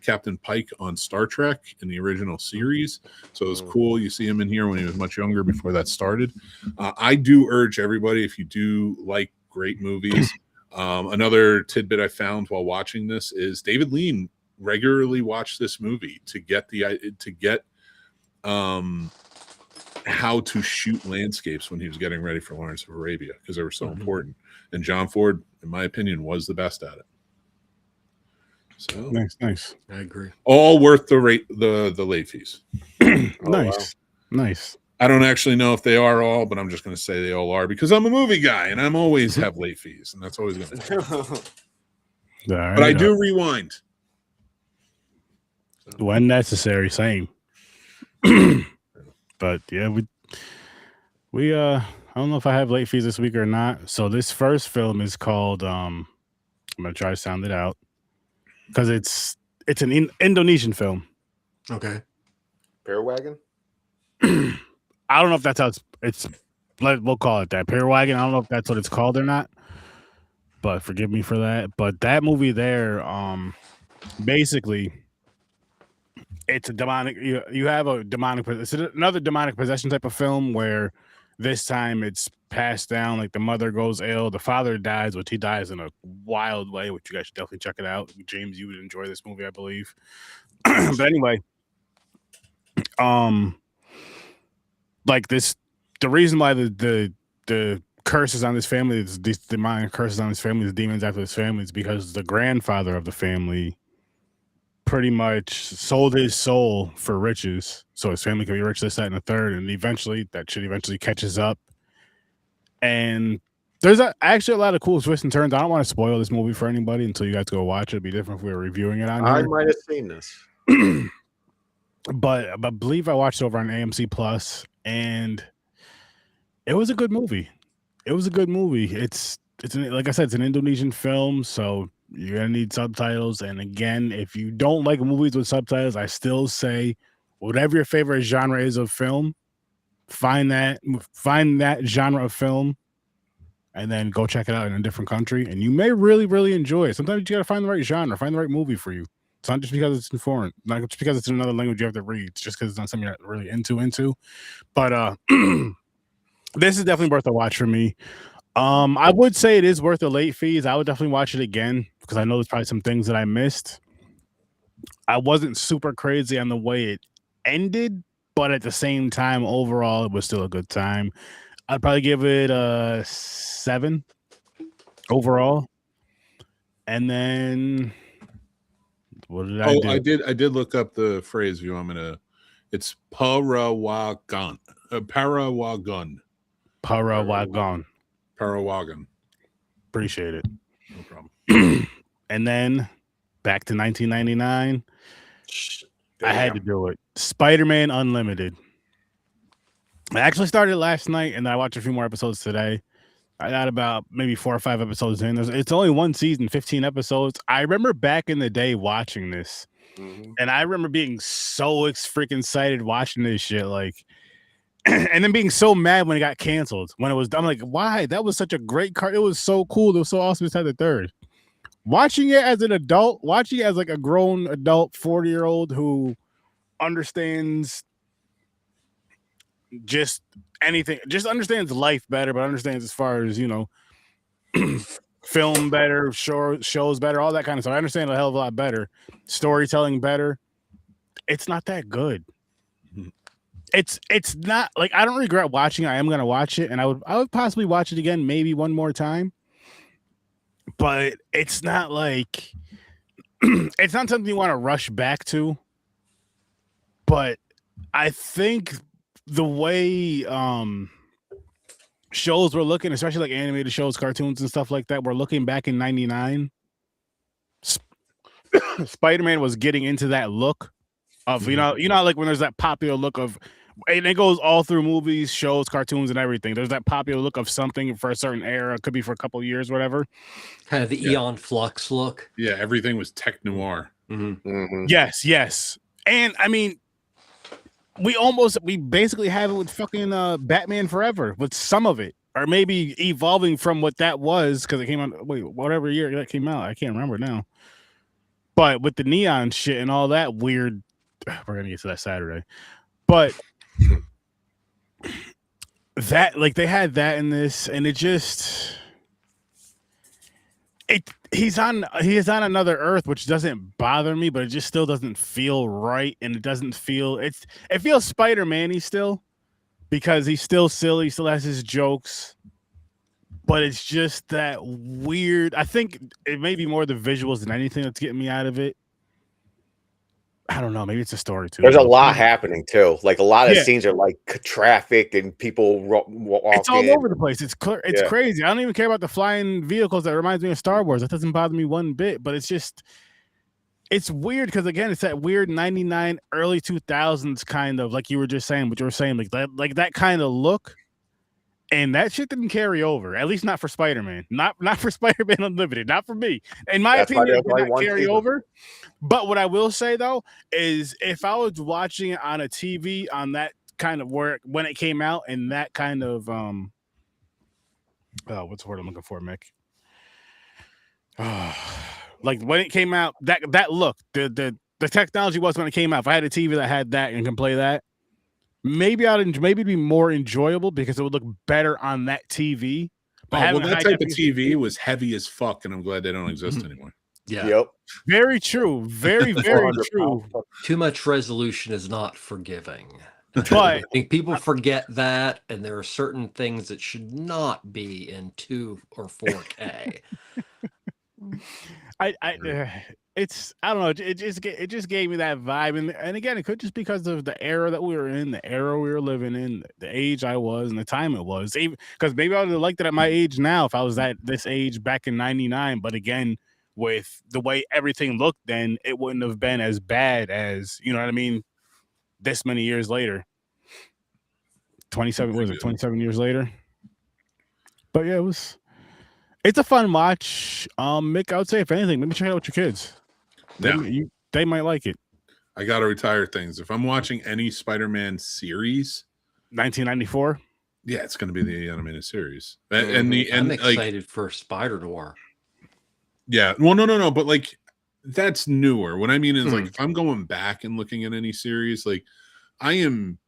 Captain Pike on Star Trek in the original series. So it was cool. You see him in here when he was much younger before that started. I do urge everybody, if you do like great movies, another tidbit I found while watching this is David Lean regularly watched this movie to get how to shoot landscapes when he was getting ready for Lawrence of Arabia, because they were so important. And John Ford, in my opinion, was the best at it. So Nice. I agree. All worth the late fees. Nice. I don't actually know if they are all, but I'm just going to say they all are because I'm a movie guy and I'm always have late fees, and that's always going to. But I do rewind when necessary. Same. But yeah, we I don't know if I have late fees this week or not. So this first film is called I'm gonna try to sound it out because it's an Indonesian film. Okay. Pear wagon. I don't know if that's how it's we'll call it that. Pear wagon. I don't know if that's what it's called or not. But forgive me for that. But that movie there, basically, it's a demonic. You have a demonic. It's another demonic possession type of film where this time it's passed down. Like the mother goes ill, the father dies, which he dies in a wild way. Which you guys should definitely check it out. James, you would enjoy this movie, I believe. But anyway, like this, the reason why the curses on this family, these demonic curses on this family, the demons after this family, is because the grandfather of the family pretty much sold his soul for riches, so his family could be rich, this, that, and the third, and eventually that shit catches up. And there's actually a lot of cool twists and turns. I don't want to spoil this movie for anybody until you guys go watch it. It'd be different if we were reviewing it on I here. might have seen this. But I believe I watched it over on AMC Plus, and it was a good movie. It's like I said, it's an Indonesian film, so you're gonna need subtitles. And again, if you don't like movies with subtitles, I still say whatever your favorite genre is of film, find that genre of film, and then go check it out in a different country, and you may really, really enjoy it. Sometimes you gotta find the right genre, find the right movie for you. It's not just because it's in foreign, not just because it's in another language you have to read. It's just because it's not something you're not really into. But this is definitely worth a watch for me. I would say it is worth the late fees. I would definitely watch it again because I know there's probably some things that I missed. I wasn't super crazy on the way it ended, but at the same time, overall, it was still a good time. I'd probably give it a 7 overall. And then what did I do? I did look up the phrase. You want me to? It's Parawagan. Parawagan. Parawagan. Appreciate it. No problem. And then back to 1999. I had to do it. Spider-Man Unlimited. I actually started last night, and I watched a few more episodes today. I got about maybe 4 or 5 episodes in. It's only one season, 15 episodes. I remember back in the day watching this, and I remember being so freaking excited watching this shit, like, and then being so mad when it got canceled. When it was, I'm like, why? That was such a great card. It was so cool. It was so awesome. It's had the third. Watching it as an adult, watching it as like a grown adult 40-year-old who understands just anything, just understands life better, but understands as far as, you know, film better, shows better, all that kind of stuff. I understand a hell of a lot better. Storytelling better. It's not that good. It's not like, I don't regret watching it. I am gonna watch it, and I would possibly watch it again, maybe one more time. But it's not like it's not something you want to rush back to. But I think the way shows were looking, especially like animated shows, cartoons and stuff like that, we're looking back in 99. Spider-Man was getting into that look of you know like when there's that popular look of, and it goes all through movies, shows, cartoons, and everything. There's that popular look of something for a certain era. It could be for a couple of years, whatever. Kind of the Eon Flux look. Yeah, everything was tech noir. Yes. And I mean, we basically have it with fucking Batman Forever with some of it, or maybe evolving from what that was because it came out. Wait, whatever year that came out, I can't remember now. But with the neon shit and all that weird, we're gonna get to that Saturday. But that, like, they had that in this, and it just. He's on another Earth, which doesn't bother me, but it just still doesn't feel right, and it doesn't feel it feels Spider-Man-y still because he's still silly, still has his jokes, but it's just that weird. I think it may be more the visuals than anything that's getting me out of it. I don't know. Maybe it's a story too. There's a lot happening too. Like a lot of Yeah. scenes are like walking. It's all over the place. It's crazy. I don't even care about the flying vehicles. That reminds me of Star Wars. That doesn't bother me one bit. But it's just, it's weird because again, it's that weird 99, early 2000s kind of, like you were just saying, what you were saying, like that kind of look. And that shit didn't carry over. At least not for Spider-Man. Not for Spider-Man Unlimited. Not for me. In my opinion, it did not carry over. But what I will say though is, if I was watching it on a TV on that kind of work when it came out, and that kind of what's the word I'm looking for, Mick? Like when it came out, that look, the technology was when it came out. If I had a TV that had that and can play that, maybe it'd be more enjoyable because it would look better on that TV. But that type of TV was heavy as fuck, and I'm glad they don't exist anymore. Yeah. Yep. Very true. Very, very true. Too much resolution is not forgiving. But I think people forget that, and there are certain things that should not be in 2 or 4K. I don't know. It just gave me that vibe, and again, it could just because of the era that we were in, the era we were living in, the age I was, and the time it was. Because maybe I would have liked it at my age now if I was at this age back in '99. But again, with the way everything looked then, it wouldn't have been as bad as, you know what I mean, this many years later. 27 years later? But yeah, it's a fun watch. Mick, I would say if anything, maybe check it out with your kids. They might like it. I gotta retire things. If I'm watching any Spider-Man series, 1994. Yeah, it's gonna be the animated series. I'm excited for Spider Noir. Yeah, well, no, but like that's newer. What I mean is like if I'm going back and looking at any series, like I am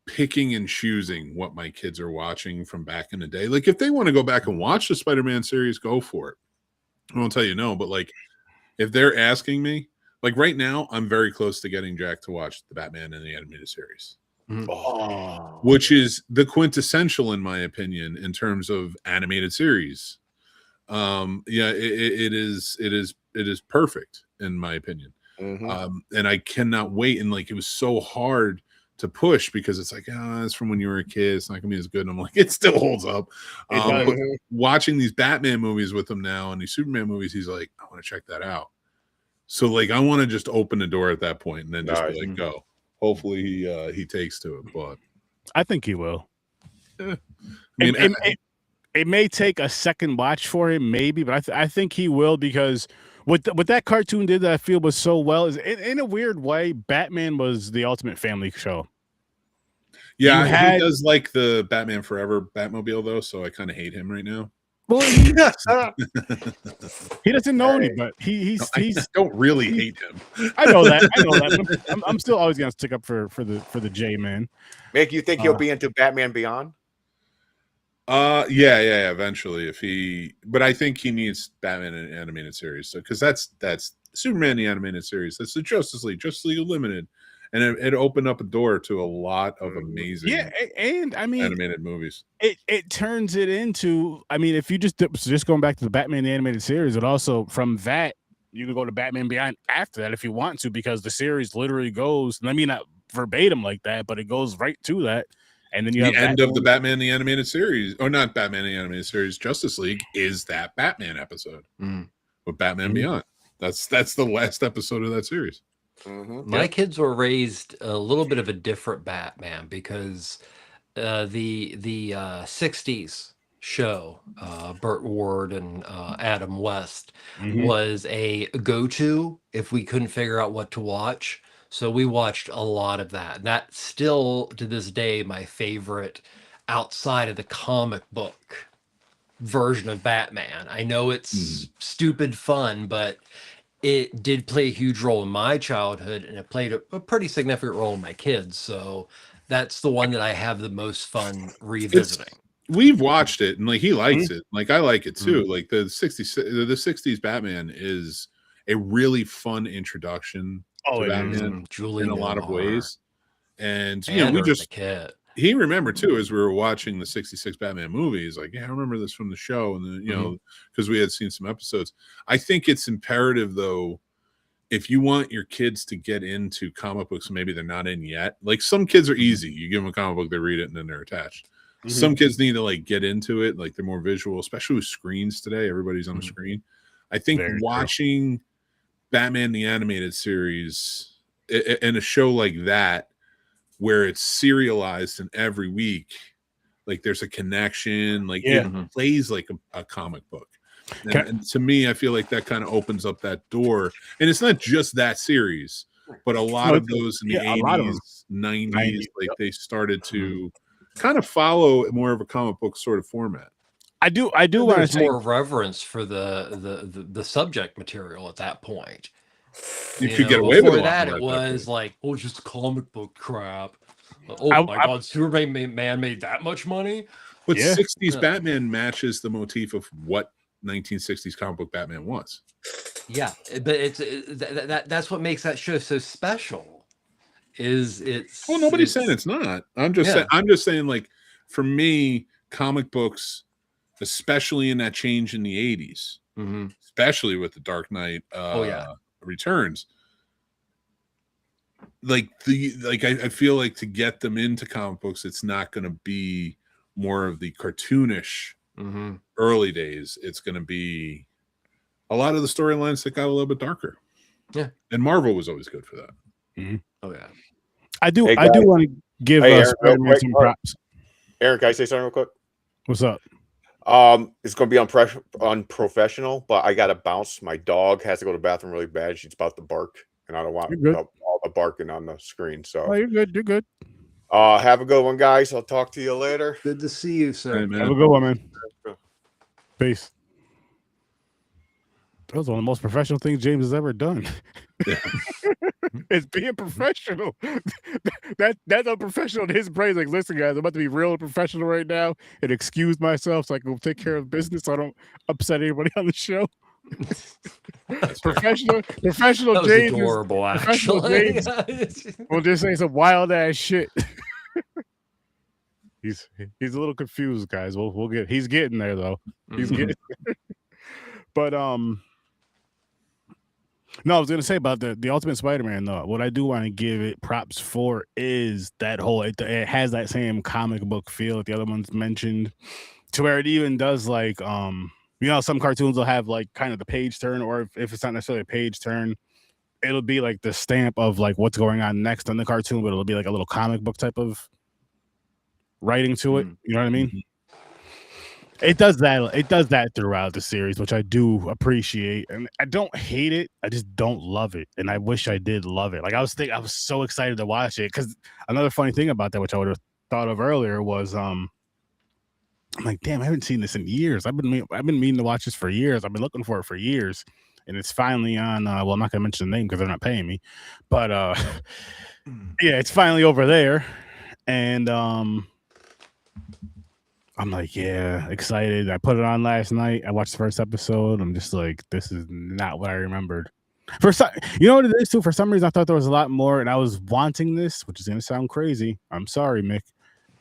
picking and choosing what my kids are watching from back in the day. Like if they want to go back and watch the Spider-Man series, go for it. I won't tell you no, but like if they're asking me, like right now, I'm very close to getting Jack to watch the Batman and the animated series, which is the quintessential, in my opinion, in terms of animated series. Yeah, it is perfect in my opinion. And I cannot wait. And like it was so hard to push because it's like, it's from when you were a kid, it's not gonna be as good. And I'm like, it still holds up. But watching these Batman movies with him now and these Superman movies, he's like, I want to check that out. So like I want to just open the door at that point and then just be like, go. Hopefully he takes to it, but I think he will. I mean, it may take a second watch for him, maybe, but I think he will, because what that cartoon did that I feel was so well is in a weird way, Batman was the ultimate family show. Yeah, he does like the Batman Forever Batmobile though, so I kind of hate him right now. Well, he doesn't know any, but he's don't really hate him. I know that. I'm still always gonna stick up for the J man. Make you think he'll be into Batman Beyond? Yeah, eventually but I think he needs Batman in an animated series. So because that's Superman the animated series. That's the Justice League Unlimited. And it opened up a door to a lot of amazing and I mean animated movies. It turns it into, I mean, if you just going back to the Batman the animated series, and also from that you can go to Batman Beyond after that if you want to, because the series literally goes, I mean, not verbatim like that, but it goes right to that. And then you have the end of the Batman the animated series, or not Batman the animated series, Justice League is that Batman episode with Batman Beyond. That's the last episode of that series. My kids were raised a little bit of a different Batman because the 60s show, Burt Ward and Adam West, was a go-to if we couldn't figure out what to watch. So we watched a lot of that. That's still to this day my favorite outside of the comic book version of Batman. I know it's stupid fun, but it did play a huge role in my childhood, and it played a pretty significant role in my kids. So that's the one that I have the most fun revisiting. We've watched it, and like he likes it. Like I like it too. Like the 60s Batman is a really fun introduction to Batman in a lot of ways. And you know, we just he remembered too as we were watching the 66 Batman movies, like, yeah, I remember this from the show. And then, you know, because we had seen some episodes. I think it's imperative though, if you want your kids to get into comic books, maybe they're not in yet. Like some kids are easy. You give them a comic book, they read it, and then they're attached. Some kids need to like get into it. Like they're more visual, especially with screens today. Everybody's on the screen. I think watching Batman the Animated Series and a show like that, where it's serialized and every week, like there's a connection, like it plays like a comic book. And to me, I feel like that kind of opens up that door. And it's not just that series, but a lot of those in the 80s, 90s, like they started to kind of follow more of a comic book sort of format. I do want to say more reverence for the subject material at that point. You could get away with before that. It was like, oh, just comic book crap. Oh my God, Superman man made that much money. But 60s Batman matches the motif of what 1960s comic book Batman was. Yeah, but that's what makes that show so special. Well, nobody's saying it's not. I'm just saying, like, for me, comic books, especially in that change in the 80s, especially with the Dark Knight Returns, I feel like to get them into comic books, it's not going to be more of the cartoonish early days. It's going to be a lot of the storylines that got a little bit darker. Yeah, and Marvel was always good for that. Oh yeah, I do want to give Spider-Man some props. Aaron, can I say something real quick? What's up? It's going to be unprofessional, but I got to bounce. My dog has to go to the bathroom really bad. She's about to bark, and I don't want all the barking on the screen. So you're good. You're good. Have a good one, guys. I'll talk to you later. Good to see you, sir. Have a good one, man. Peace. That was one of the most professional things James has ever done. It's being professional. That's unprofessional in his praise. Like, listen, guys, I'm about to be real professional right now and excuse myself so I can take care of business so I don't upset anybody on the show. Professional that was James. Adorable, actually. We'll just say some wild ass shit. He's a little confused, guys. He's getting there though. He's getting there. But no, I was gonna say about the Ultimate Spider-Man though. What I do want to give it props for is that whole it has that same comic book feel that the other ones mentioned, to where it even does like you know, some cartoons will have like kind of the page turn, or if it's not necessarily a page turn, it'll be like the stamp of like what's going on next on the cartoon, but it'll be like a little comic book type of writing to it. You know what I mean? It does that throughout the series, which I do appreciate, and I don't hate it. I just don't love it, and I wish I did love it. Like I was so excited to watch it, because another funny thing about that, which I would have thought of earlier, was I'm like, damn, I haven't seen this in years. I've been meaning to watch this for years. I've been looking for it for years, and it's finally on. Well, I'm not gonna mention the name because they're not paying me, but yeah, it's finally over there, and I'm like, yeah, excited. I put it on last night. I watched the first episode. I'm just like, this is not what I remembered. You know what it is too? For some reason, I thought there was a lot more, and I was wanting this, which is gonna sound crazy. I'm sorry, Mick,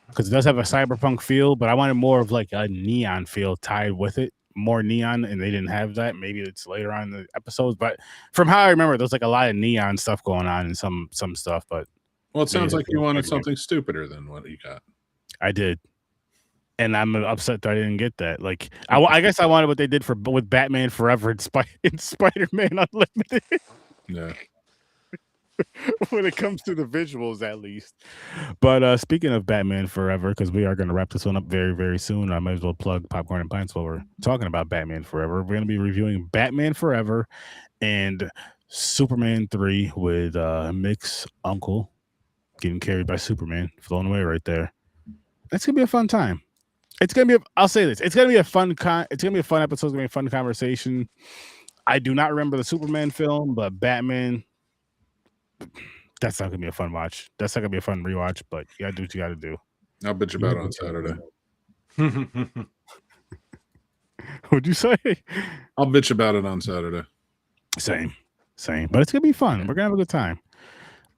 because it does have a cyberpunk feel, but I wanted more of like a neon feel tied with it, more neon, and they didn't have that. Maybe it's later on in the episodes, but from how I remember, there's like a lot of neon stuff going on in some stuff. But well, it sounds like you wanted something stupider than what you got. I did. And I'm upset that I didn't get that. Like, I guess I wanted what they did with Batman Forever and Spider-Man Unlimited. Yeah. When it comes to the visuals, at least. But speaking of Batman Forever, because we are going to wrap this one up very, very soon, I might as well plug Popcorn and Pints while we're talking about Batman Forever. We're going to be reviewing Batman Forever and Superman 3 with Mick's uncle getting carried by Superman, flown away right there. That's going to be a fun time. It's gonna be. I'll say this. It's gonna be a fun. It's gonna be a fun episode. It's gonna be a fun conversation. I do not remember the Superman film, but Batman. That's not gonna be a fun watch. That's not gonna be a fun rewatch. But you gotta do what you gotta do. I'll bitch about it on Saturday. What'd you say? I'll bitch about it on Saturday. Same. But it's gonna be fun. We're gonna have a good time.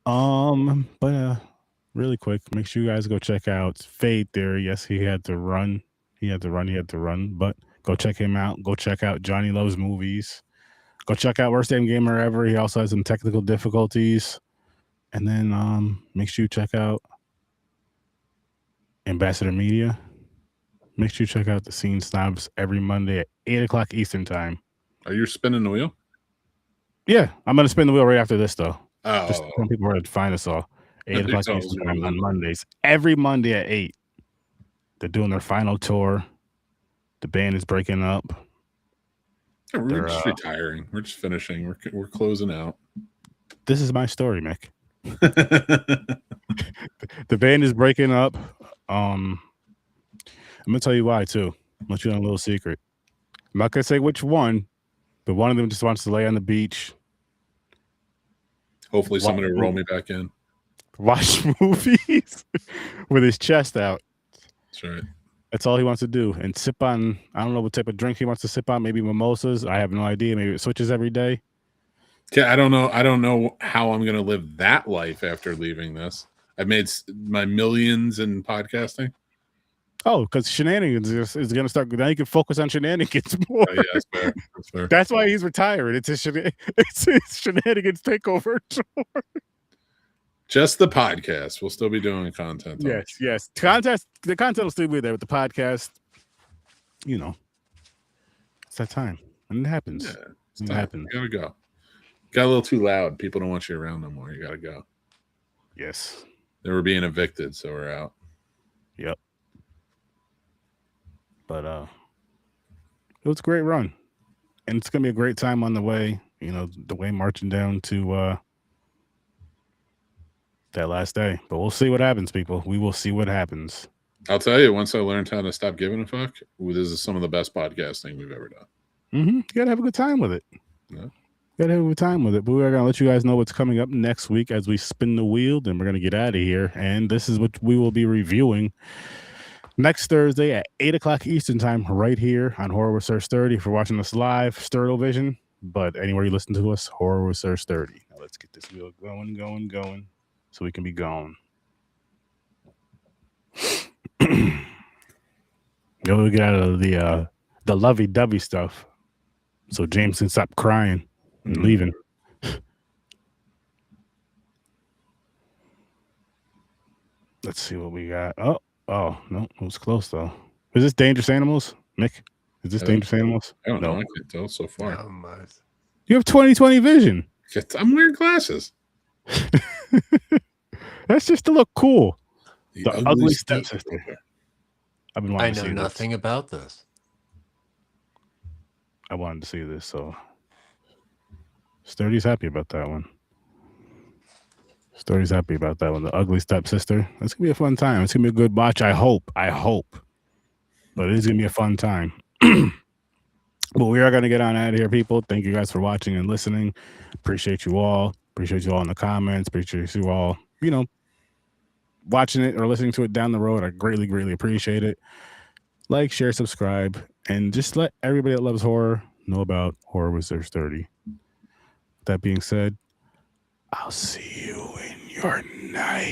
But really quick, make sure you guys go check out Fade Theory. Yes, he had to run. But go check him out. Go check out Johnny Loves Movies. Go check out Worst Damn Gamer Ever. He also has some technical difficulties. And then make sure you check out Ambassador Media. Make sure you check out the Scene Snobs every Monday at 8 o'clock Eastern Time. Are you spinning the wheel? Yeah, I'm going to spin the wheel right after this, though. Oh. Just some people where to find us all. 8 o'clock Eastern Time on Mondays. Every Monday at 8. They're doing their final tour. The band is breaking up. We're just retiring. We're just finishing. We're closing out. This is my story, Mick. The band is breaking up. I'm gonna tell you why too. I'll let you know a little secret. I'm not gonna say which one, but one of them just wants to lay on the beach. Hopefully somebody will roll me back in. Watch movies with his chest out. That's right. That's all he wants to do. And sip on, I don't know what type of drink he wants to sip on. Maybe mimosas. I have no idea. Maybe it switches every day. Yeah, I don't know how I'm going to live that life after leaving this. I've made my millions in podcasting. Oh, because shenanigans is going to start. Now you can focus on shenanigans more. Oh, yeah, that's fair. That's fair. That's why he's retired. It's his shenanigans takeover. Just the podcast. We'll still be doing content. Yes. The content will still be there, but the podcast, it's that time. And it happens. Yeah, it happens. You gotta go. Got a little too loud. People don't want you around no more. You gotta go. Yes. They were being evicted, so we're out. Yep. But it was a great run. And it's gonna be a great time on the way, the way marching down to that last day. But we'll see what happens, people. We will see what happens. I'll tell you, once I learned how to stop giving a fuck, this is some of the best podcasting we've ever done. Mm-hmm. You gotta have a good time with it. Yeah. Gotta have a good time with it. But we're gonna let you guys know what's coming up next week as we spin the wheel. Then we're gonna get out of here. And this is what we will be reviewing next Thursday at 8 o'clock Eastern Time, right here on Horror with Sir Sturdy. If you're watching us live, Sturd-O-Vision. But anywhere you listen to us, Horror with Sir Sturdy. Now let's get this wheel going, so we can be gone. We'll get out of the lovey-dovey stuff, so James can stop crying and leaving. Let's see what we got. Oh no, it was close though. Is this Dangerous Animals, Mick? Is this Dangerous Animals? I don't know. I can't tell so far. You have 20/20 vision. I'm wearing glasses. That's just to look cool. The ugly stepsister. I've been wanting to see this. I know nothing about this. I wanted to see this, so Sturdy's happy about that one. The ugly stepsister. That's gonna be a fun time. It's gonna be a good watch. I hope. But it is gonna be a fun time. But we are gonna get on out of here, people. Thank you guys for watching and listening. Appreciate you all. Appreciate you all in the comments. Appreciate you all, watching it or listening to it down the road. I greatly, greatly appreciate it. Like, share, subscribe, and just let everybody that loves horror know about Horror with Sir Sturdy. That being said, I'll see you in your night.